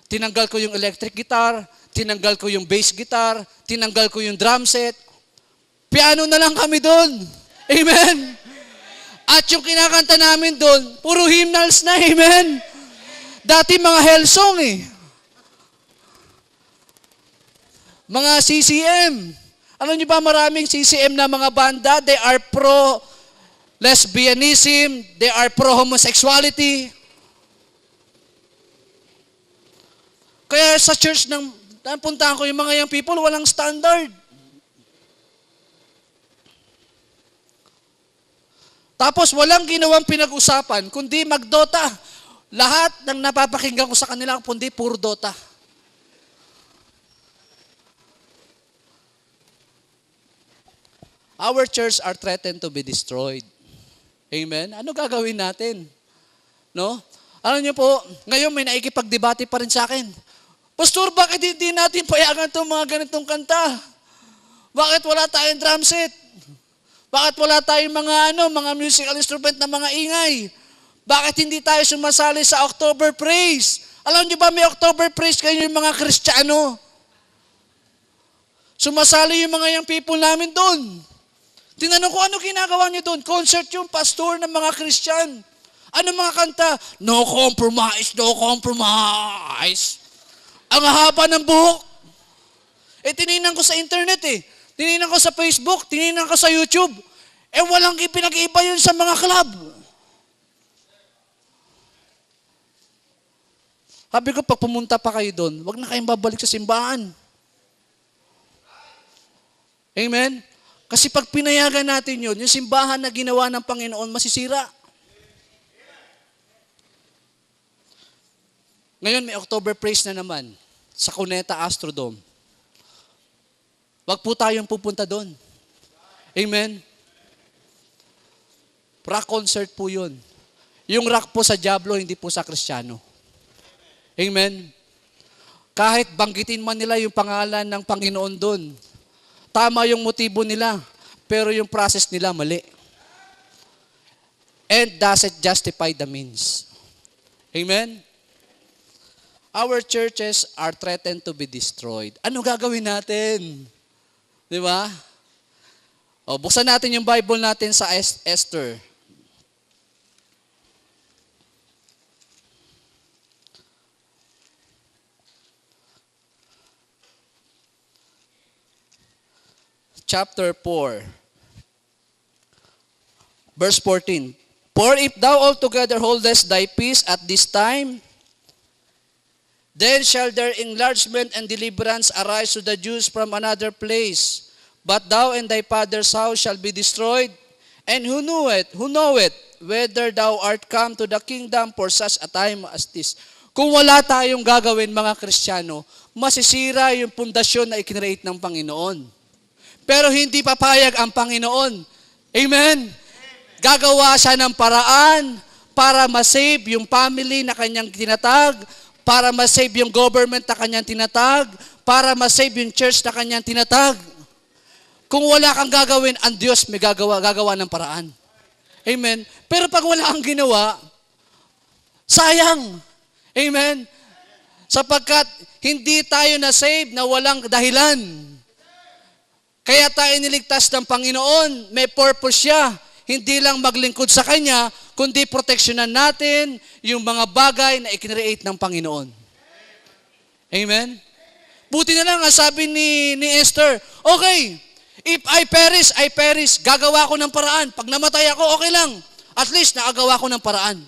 tinanggal ko yung electric guitar, tinanggal ko yung bass guitar, tinanggal ko yung drum set. Piano na lang kami doon. Amen? At yung kinakanta namin doon, puro hymnals na, amen? Dati mga hell song eh. Mga CCM. Alam niyo ba maraming CCM na mga banda, they are pro-lesbianism, they are pro-homosexuality. Kaya sa church napuntahan ko yung mga young people, walang standard. Tapos walang ginawang pinag-usapan, kundi magdota. Lahat ng napapakinggan ko sa kanila, kundi puro dota. Our church are threatened to be destroyed. Amen? Ano gagawin natin? No? Alam niyo po, ngayon may naikipagdebate pa rin sa akin. Pastor, bakit hindi natin payagan itong mga ganitong kanta? Bakit wala tayong drum set? Bakit wala tayong mga musical instrument na mga ingay? Bakit hindi tayo sumasali sa October Praise? Alam niyo ba may October Praise kayo yung mga Kristiyano? Sumasali yung mga young people namin doon. Tinanong ko, ano ginagawa niyo doon? Concert yung pastor ng mga Christian. Ano mga kanta? No compromise, no compromise. Ang haba ng buhok. Tinignan ko sa internet Tinignan ko sa Facebook, tinignan ko sa YouTube. Walang ipinag-iba yun sa mga club. Sabi ko, pag pumunta pa kayo doon, wag na kayong babalik sa simbahan. Amen? Kasi pag pinayagan natin yun, yung simbahan na ginawa ng Panginoon, masisira. Ngayon, may October Praise na naman sa Cuneta Astrodome. Wag po tayong pupunta doon. Amen? Rock concert po yun. Yung rock po sa Diablo, hindi po sa Kristiyano. Amen? Kahit banggitin man nila yung pangalan ng Panginoon doon, tama yung motibo nila, pero yung process nila mali. And doesn't justify the means. Amen? Our churches are threatened to be destroyed. Ano gagawin natin? Di ba? Buksan natin yung Bible natin sa Esther. Chapter 4. Verse 14. For if thou altogether holdest thy peace at this time, then shall their enlargement and deliverance arise to the Jews from another place. But thou and thy father's house shall be destroyed. And who knoweth, whether thou art come to the kingdom for such a time as this. Kung wala tayong gagawin mga Kristiyano, masisira yung pundasyon na ikinreate ng Panginoon. Pero hindi papayag ang Panginoon. Amen? Gagawa siya ng paraan para masave yung family na kanyang tinatag, para masave yung government na kanyang tinatag, para masave yung church na kanyang tinatag. Kung wala kang gagawin, ang Diyos may gagawa ng paraan. Amen? Pero pag wala kang ginawa, sayang. Amen? Sapagkat hindi tayo na-save na walang dahilan. Kaya tayo niligtas ng Panginoon, may purpose siya. Hindi lang maglingkod sa Kanya, kundi proteksyonan natin yung mga bagay na i-create ng Panginoon. Amen? Buti na lang, sabi ni Esther, okay, if I perish, gagawa ko ng paraan. Pag namatay ako, okay lang. At least, nakagawa ko ng paraan.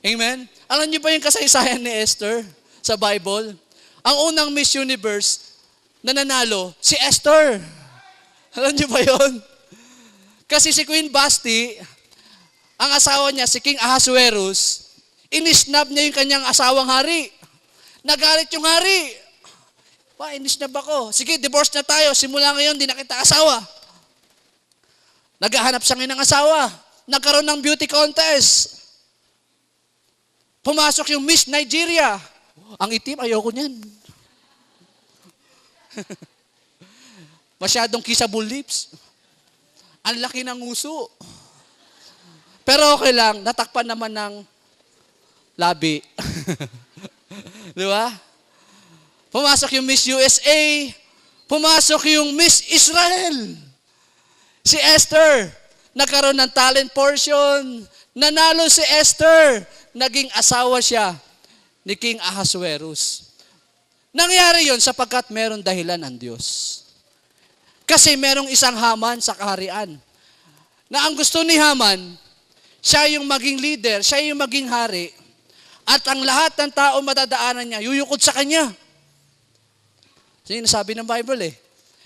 Amen? Alam niyo ba yung kasaysayan ni Esther sa Bible? Ang unang Miss Universe na nanalo, si Esther. Alam niyo ba yun? Kasi si Queen Vashti, ang asawa niya, si King Ahasuerus, inisnab niya yung kanyang asawang hari. Nagalit yung hari. Inisnab ako. Sige, divorce na tayo. Simula ngayon, di na kita asawa. Naghahanap siya ngayon ng asawa. Nagkaroon ng beauty contest. Pumasok yung Miss Nigeria. Ang itim, ayoko niyan. Masyadong kissable lips. Ang laki ng nguso. Pero okay lang, natakpan naman ng labi. Di ba? Pumasok yung Miss USA, pumasok yung Miss Israel. Si Esther, nagkaroon ng talent portion, nanalo si Esther, naging asawa siya ni King Ahasuerus. Nangyari yon sapagkat meron dahilan ang Diyos. Kasi merong isang Haman sa kaharian. Na ang gusto ni Haman, siya yung maging leader, siya yung maging hari, at ang lahat ng tao matadaanan niya, yuyukod sa kanya. Yung sabi ng Bible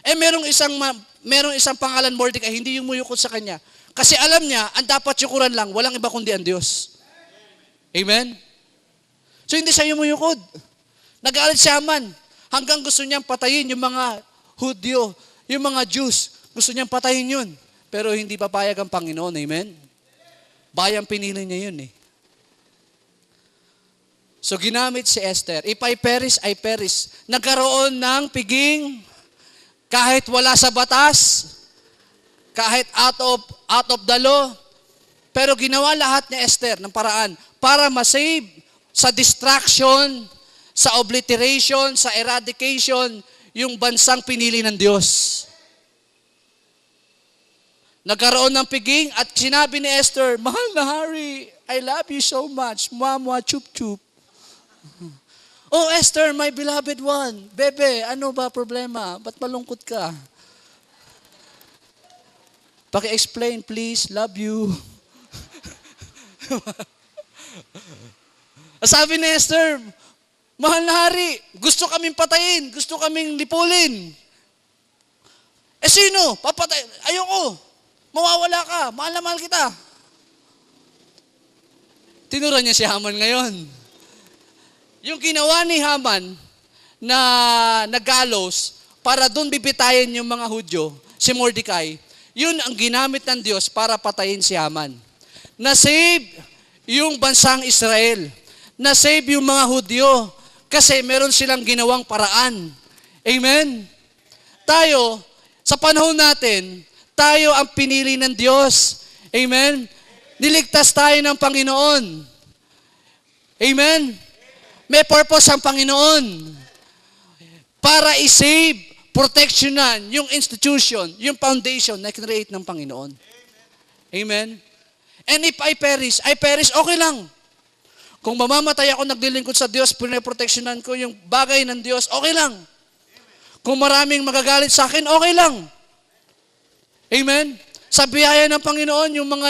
merong isang pangalan Mordecai, hindi yung muyukod sa kanya. Kasi alam niya, ang dapat yukuran lang, walang iba kundi ang Diyos. Amen? So hindi siya yung muyukod. Nag-aalit si Haman, hanggang gusto niyang patayin yung mga Hudyo, yung mga Jews, gusto niyang patayin yun. Pero hindi papayag ang Panginoon. Amen? Bayang pinili niya yun So ginamit si Esther. If I perish. Nagkaroon ng piging kahit wala sa batas, kahit out of the law. Pero ginawa lahat ni Esther ng paraan para masave sa distraction, sa obliteration, sa eradication, yung bansang pinili ng Diyos. Nagkaroon ng piging at sinabi ni Esther, mahal na hari, I love you so much. Mwa, chup, chup. Oh, Esther, my beloved one. Bebe, ano ba problema? Ba't malungkot ka? Paki-explain, please. Love you. Sabi ni Esther, mahal na hari, gusto kaming patayin, gusto kaming lipulin. Sino? Papatay? Ayoko. Mawawala ka. Mahal na mahal kita. Tinura niya si Haman ngayon. Yung ginawa ni Haman na nagalos para doon bibitayin yung mga Hudyo, si Mordecai, yun ang ginamit ng Diyos para patayin si Haman. Na-save yung bansang Israel. Na-save yung mga Hudyo. Kasi meron silang ginawang paraan. Amen? Tayo, sa panahon natin, tayo ang pinili ng Diyos. Amen? Niligtas tayo ng Panginoon. Amen? May purpose ang Panginoon. Para i-save, protectionan yung institution, yung foundation na create ng Panginoon. Amen? And if I perish, okay lang. Kung mamamatay ako, naglilingkod sa Diyos, pinaproteksyonan ko yung bagay ng Diyos, okay lang. Kung maraming magagalit sa akin, okay lang. Amen? Sa biyaya ng Panginoon, yung mga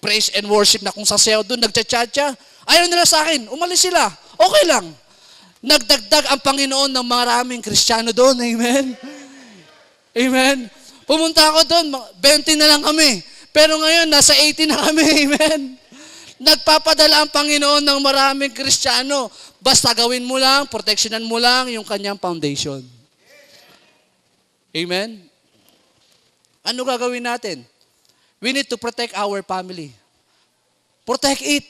praise and worship na kung sasayaw doon, nagcha-cha-cha, ayaw nila sa akin, umalis sila. Okay lang. Nagdagdag ang Panginoon ng maraming Kristiyano doon. Amen? Amen? Pumunta ako doon, 20 na lang kami. Pero ngayon, nasa 80 na kami. Amen? Nagpapadala ang Panginoon ng maraming Kristiyano. Basta gawin mo lang, proteksyonan mo lang yung kanyang foundation. Amen? Ano gagawin natin? We need to protect our family. Protect it.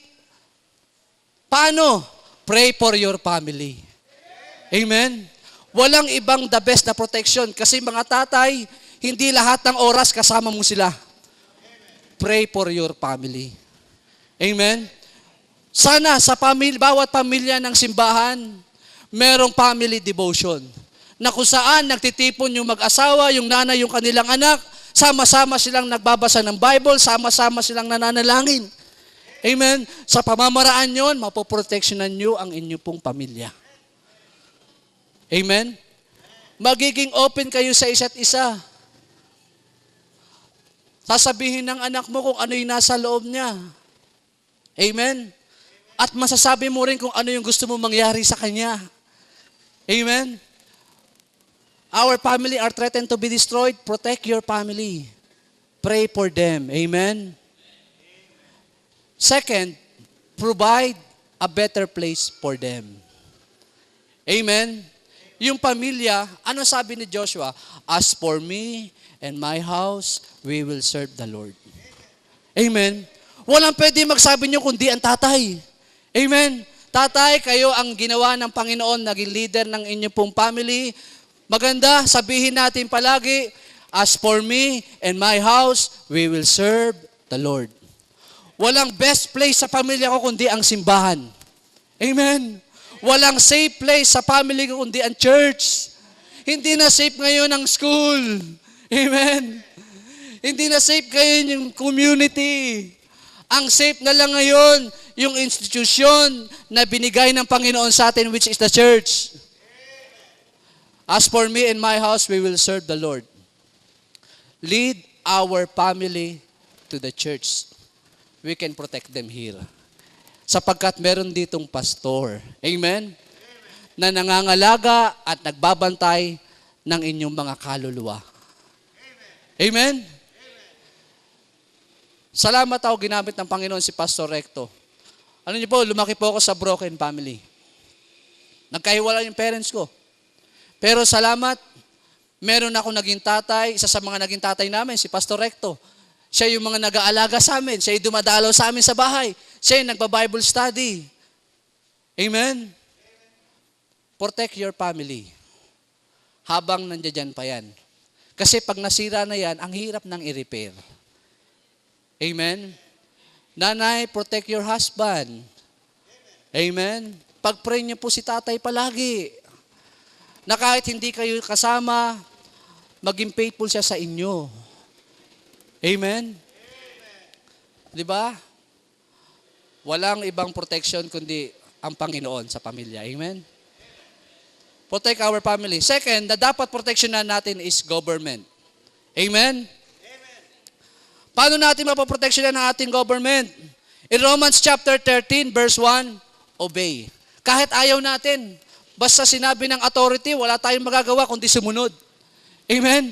Paano? Pray for your family. Amen? Walang ibang the best na protection. Kasi mga tatay, hindi lahat ng oras kasama mo sila. Pray for your family. Amen? Sana sa bawat pamilya ng simbahan, merong family devotion. Na kung saan nagtitipon yung mag-asawa, yung nanay, yung kanilang anak, sama-sama silang nagbabasa ng Bible, sama-sama silang nananalangin. Amen? Sa pamamaraan yon, mapoproteksyonan nyo ang inyong pong pamilya. Amen? Magiging open kayo sa isa't isa. Sasabihin ng anak mo kung ano yung nasa loob niya. Amen? At masasabi mo rin kung ano yung gusto mo mangyari sa kanya. Amen? Our family are threatened to be destroyed. Protect your family. Pray for them. Amen? Second, provide a better place for them. Amen? Yung pamilya, ano sabi ni Joshua? As for me and my house, we will serve the Lord. Amen? Walang pwede magsabi niyo kundi ang tatay. Amen? Tatay, kayo ang ginawa ng Panginoon, naging leader ng inyong pong family. Maganda, sabihin natin palagi, as for me and my house, we will serve the Lord. Walang best place sa pamilya ko kundi ang simbahan. Amen? Walang safe place sa family ko kundi ang church. Hindi na safe ngayon ang school. Amen? Hindi na safe ngayon yung community. Ang safe na lang ngayon yung institusyon na binigay ng Panginoon sa atin, which is the church. As for me and my house, we will serve the Lord. Lead our family to the church. We can protect them here. Sapagkat meron ditong pastor. Amen? Na nangangalaga at nagbabantay ng inyong mga kaluluwa. Amen? Salamat ako, ginamit ng Panginoon si Pastor Recto. Ano niyo po, lumaki po ako sa broken family. Nagkahiwala yung parents ko. Pero salamat, meron ako naging tatay, isa sa mga naging tatay namin, si Pastor Recto. Siya yung mga nag-aalaga sa amin, siya yung dumadalaw sa amin sa bahay, siya yung nagba-Bible study. Amen? Protect your family. Habang nandiyan pa yan. Kasi pag nasira na yan, ang hirap nang i-repair. Amen? Nanay, protect your husband. Amen? Pag-pray niyo po si tatay palagi. Na kahit hindi kayo kasama, maging faithful siya sa inyo. Amen? Di ba? Walang ibang protection kundi ang Panginoon sa pamilya. Amen? Protect our family. Second, na dapat proteksyonan natin is government. Amen? Paano natin mapoproteksyonan ang ating government? In Romans chapter 13, verse 1, obey. Kahit ayaw natin, basta sinabi ng authority, wala tayong magagawa kundi sumunod. Amen?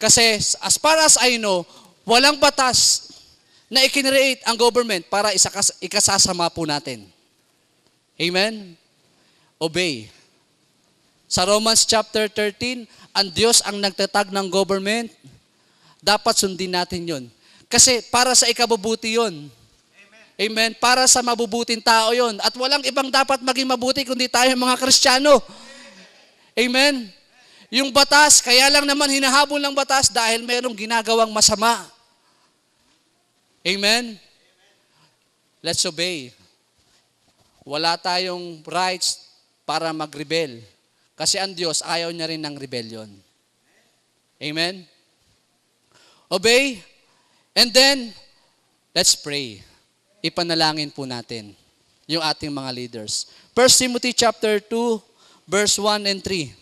Kasi as far as I know, walang batas na ikinreate ang government para ikasasama po natin. Amen? Obey. Sa Romans chapter 13, ang Diyos ang nagtatag ng government, dapat sundin natin yon. Kasi para sa ikabubuti yon. Amen? Para sa mabubuting tao yon. At walang ibang dapat maging mabuti kundi tayo mga Kristiyano. Amen? Yung batas, kaya lang naman hinahabol ng batas dahil mayroong ginagawang masama. Amen? Let's obey. Wala tayong rights para mag-rebel. Kasi ang Diyos, ayaw niya rin ng rebellion. Amen? Obey. And then, let's pray. Ipanalangin po natin yung ating mga leaders. 1 Timothy chapter 2, verse 1 and 3.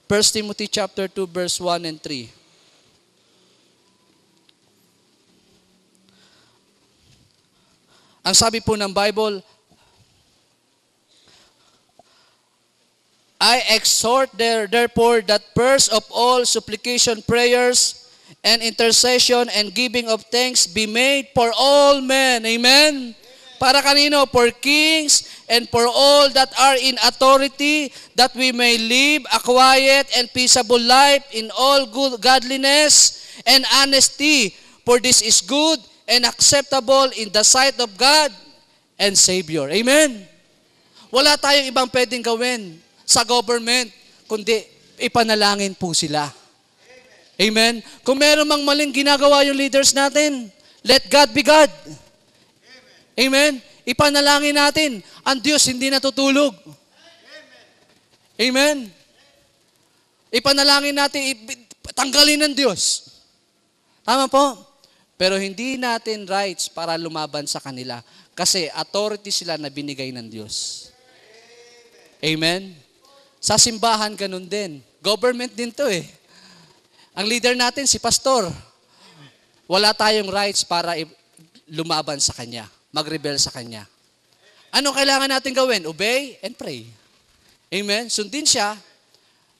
1 Timothy chapter 2, verse 1 and 3. Ang sabi po ng Bible, I exhort therefore that first of all supplication, prayers, and intercession and giving of thanks be made for all men. Amen? Para kanino? For kings and for all that are in authority, that we may live a quiet and peaceable life in all good godliness and honesty. For this is good and acceptable in the sight of God and Savior. Amen? Wala tayong ibang pwedeng gawin sa government, kundi ipanalangin po sila. Amen? Kung meron mang maling ginagawa yung leaders natin, let God be God. Amen? Ipanalangin natin. Ang Diyos hindi natutulog. Amen? Ipanalangin natin, tanggalin ng Diyos. Tama po? Pero hindi natin rights para lumaban sa kanila. Kasi authority sila na binigay ng Diyos. Amen? Sa simbahan, ganun din. Government din to eh. Ang leader natin, si pastor. Wala tayong rights para lumaban sa kanya. Mag-rebel sa kanya. Ano kailangan natin gawin? Obey and pray. Amen? Sundin siya,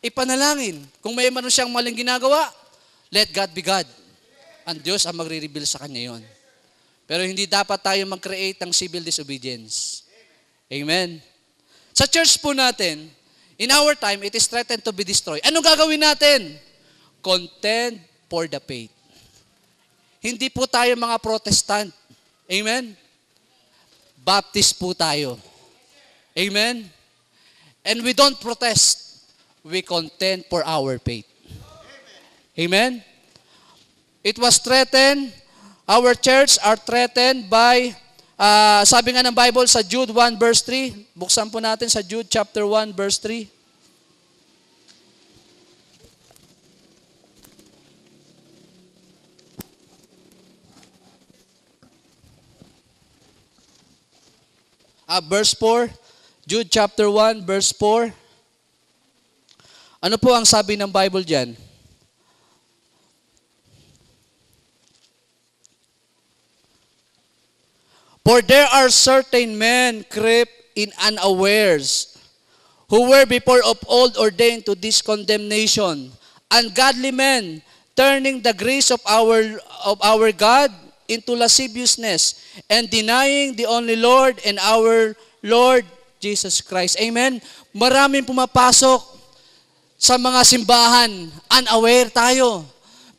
ipanalangin. Kung may man siyang maling ginagawa, let God be God. Ang Diyos ang magre-reveal sa kanya yon. Pero hindi dapat tayo mag-create ng civil disobedience. Amen? Sa church po natin, in our time, it is threatened to be destroyed. Anong gagawin natin? Contend for the faith. Hindi po tayo mga Protestant. Amen? Baptist po tayo. Amen? And we don't protest. We contend for our faith. Amen? It was threatened. Our church are threatened by, sabi nga ng Bible sa Jude 1 verse 3. Buksan po natin sa Jude chapter 1 verse 3. Verse 4, Jude chapter 1, verse 4. Ano po ang sabi ng Bible dyan? For there are certain men creep in unawares, who were before of old ordained to this condemnation, ungodly men, turning the grace of our God into lasciviousness, and denying the only Lord and our Lord Jesus Christ. Amen? Maraming pumapasok sa mga simbahan, unaware tayo.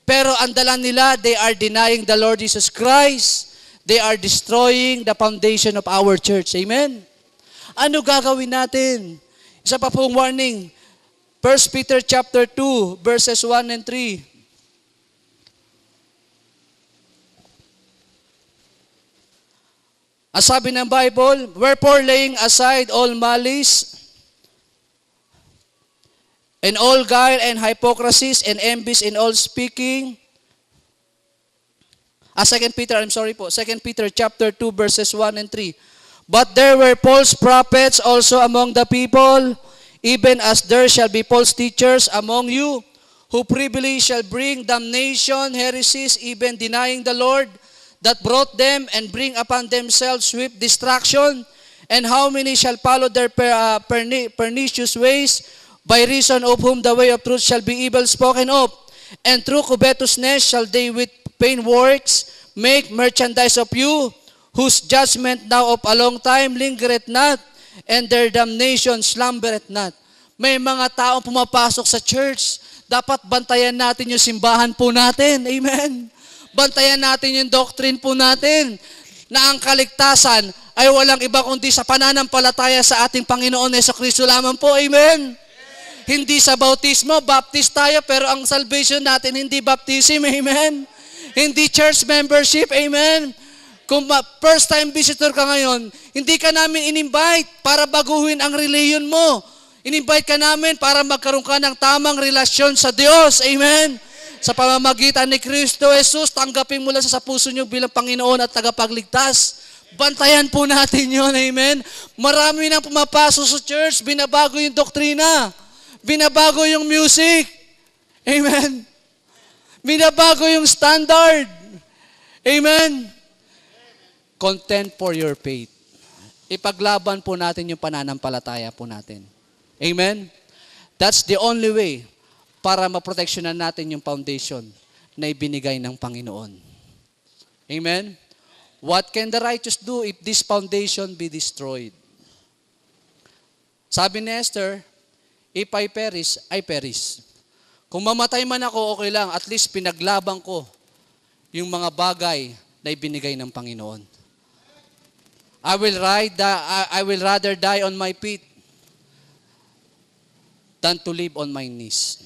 Pero ang dala nila, they are denying the Lord Jesus Christ. They are destroying the foundation of our church. Amen? Ano gagawin natin? Isa pa pong warning. 1 Peter chapter 2, verses 1 and 3. Ang sabi ng Bible, wherefore laying aside all malice, and all guile and hypocrisies and envies in all speaking. 2 Peter chapter 2 verses 1 and 3. But there were false prophets also among the people, even as there shall be false teachers among you, who privily shall bring damnation, heresies, even denying the Lord, that brought them, and bring upon themselves swift destruction. And how many shall follow their pernicious ways, by reason of whom the way of truth shall be evil spoken of. And through covetousness shall they with vain works make merchandise of you, whose judgment now of a long time lingereth not, and their damnation slumbereth not. May mga taong pumapasok sa church. Dapat bantayan natin yung simbahan po natin. Amen. Bantayan natin yung doctrine po natin na ang kaligtasan ay walang iba kundi sa pananampalataya sa ating Panginoon Jesucristo lamang po. Amen? Hindi sa bautismo, baptist tayo, pero ang salvation natin hindi baptism. Amen? Hindi church membership. Amen? Kung first time visitor ka ngayon, hindi ka namin in-invite para baguhin ang religion mo. In-invite ka namin para magkaroon ka ng tamang relasyon sa Diyos. Amen? Sa pamamagitan ni Kristo Jesus, tanggapin mo lang sa puso niyo bilang Panginoon at tagapagligtas. Bantayan po natin yun, amen? Marami nang pumapasok sa church, binabago yung doktrina, binabago yung music, amen? Binabago yung standard, amen? Contend for your faith. Ipaglaban po natin yung pananampalataya po natin. Amen? That's the only way para maproteksyonan natin yung foundation na ibinigay ng Panginoon. Amen? What can the righteous do if this foundation be destroyed? Sabi ni Esther, if I perish, I perish. Kung mamatay man ako, okay lang. At least pinaglaban ko yung mga bagay na ibinigay ng Panginoon. I will rather die on my feet than to live on my knees.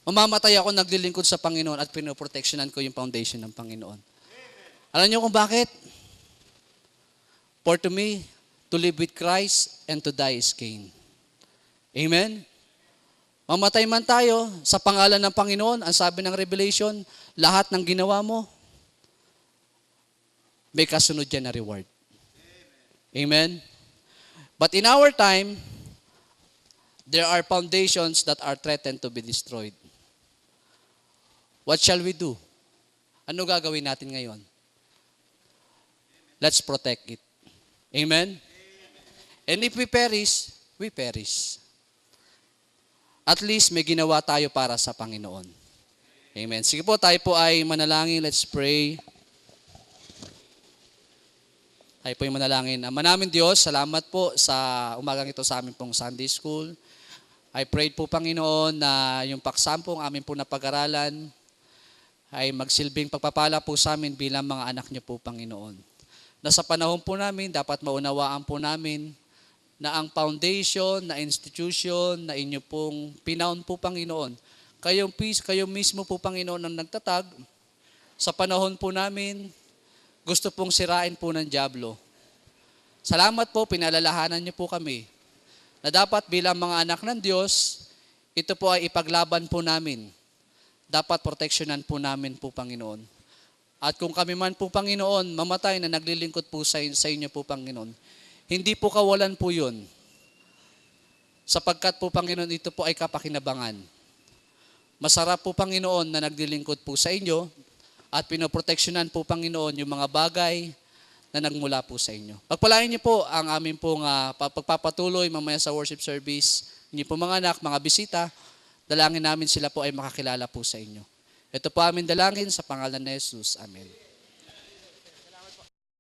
Mamamatay ako naglilingkod sa Panginoon at pinoproteksyonan ko yung foundation ng Panginoon. Alam niyo kung bakit? For to me, to live with Christ and to die is gain. Amen? Mamatay man tayo sa pangalan ng Panginoon, ang sabi ng Revelation, lahat ng ginawa mo, may kasunod yan na reward. Amen? But in our time, there are foundations that are threatened to be destroyed. What shall we do? Ano gagawin natin ngayon? Let's protect it. Amen? And if we perish, we perish. At least may ginawa tayo para sa Panginoon. Amen. Sige po, tayo po ay manalangin. Let's pray. Tayo po ay manalangin. Ama namin Diyos, salamat po sa umagang ito sa amin pong Sunday School. I prayed po Panginoon na yung paksampong amin po napag-aralan ay magsilbing pagpapala po sa amin bilang mga anak niyo po Panginoon. Na sa panahon po namin, dapat maunawaan po namin na ang foundation, na institution, na inyo pong pinaon po Panginoon. Kayo mismo po Panginoon ang nagtatag. Sa panahon po namin, gusto pong sirain po ng dyablo. Salamat po, pinalalahanan niyo po kami na dapat bilang mga anak ng Diyos, ito po ay ipaglaban po namin. Dapat proteksyonan po namin po Panginoon. At kung kami man po Panginoon, mamatay na naglilingkod po sa inyo po Panginoon, hindi po kawalan po yun. Sapagkat po Panginoon, ito po ay kapakinabangan. Masarap po Panginoon na naglilingkod po sa inyo at pinoproteksyonan po Panginoon yung mga bagay na nagmula po sa inyo. Pagpalain niyo po ang aming pong pagpapatuloy mamaya sa worship service. Niyo po mga anak, mga bisita, dalangin namin sila po ay makakilala po sa inyo. Ito po aming dalangin sa pangalan ni Jesus. Amen.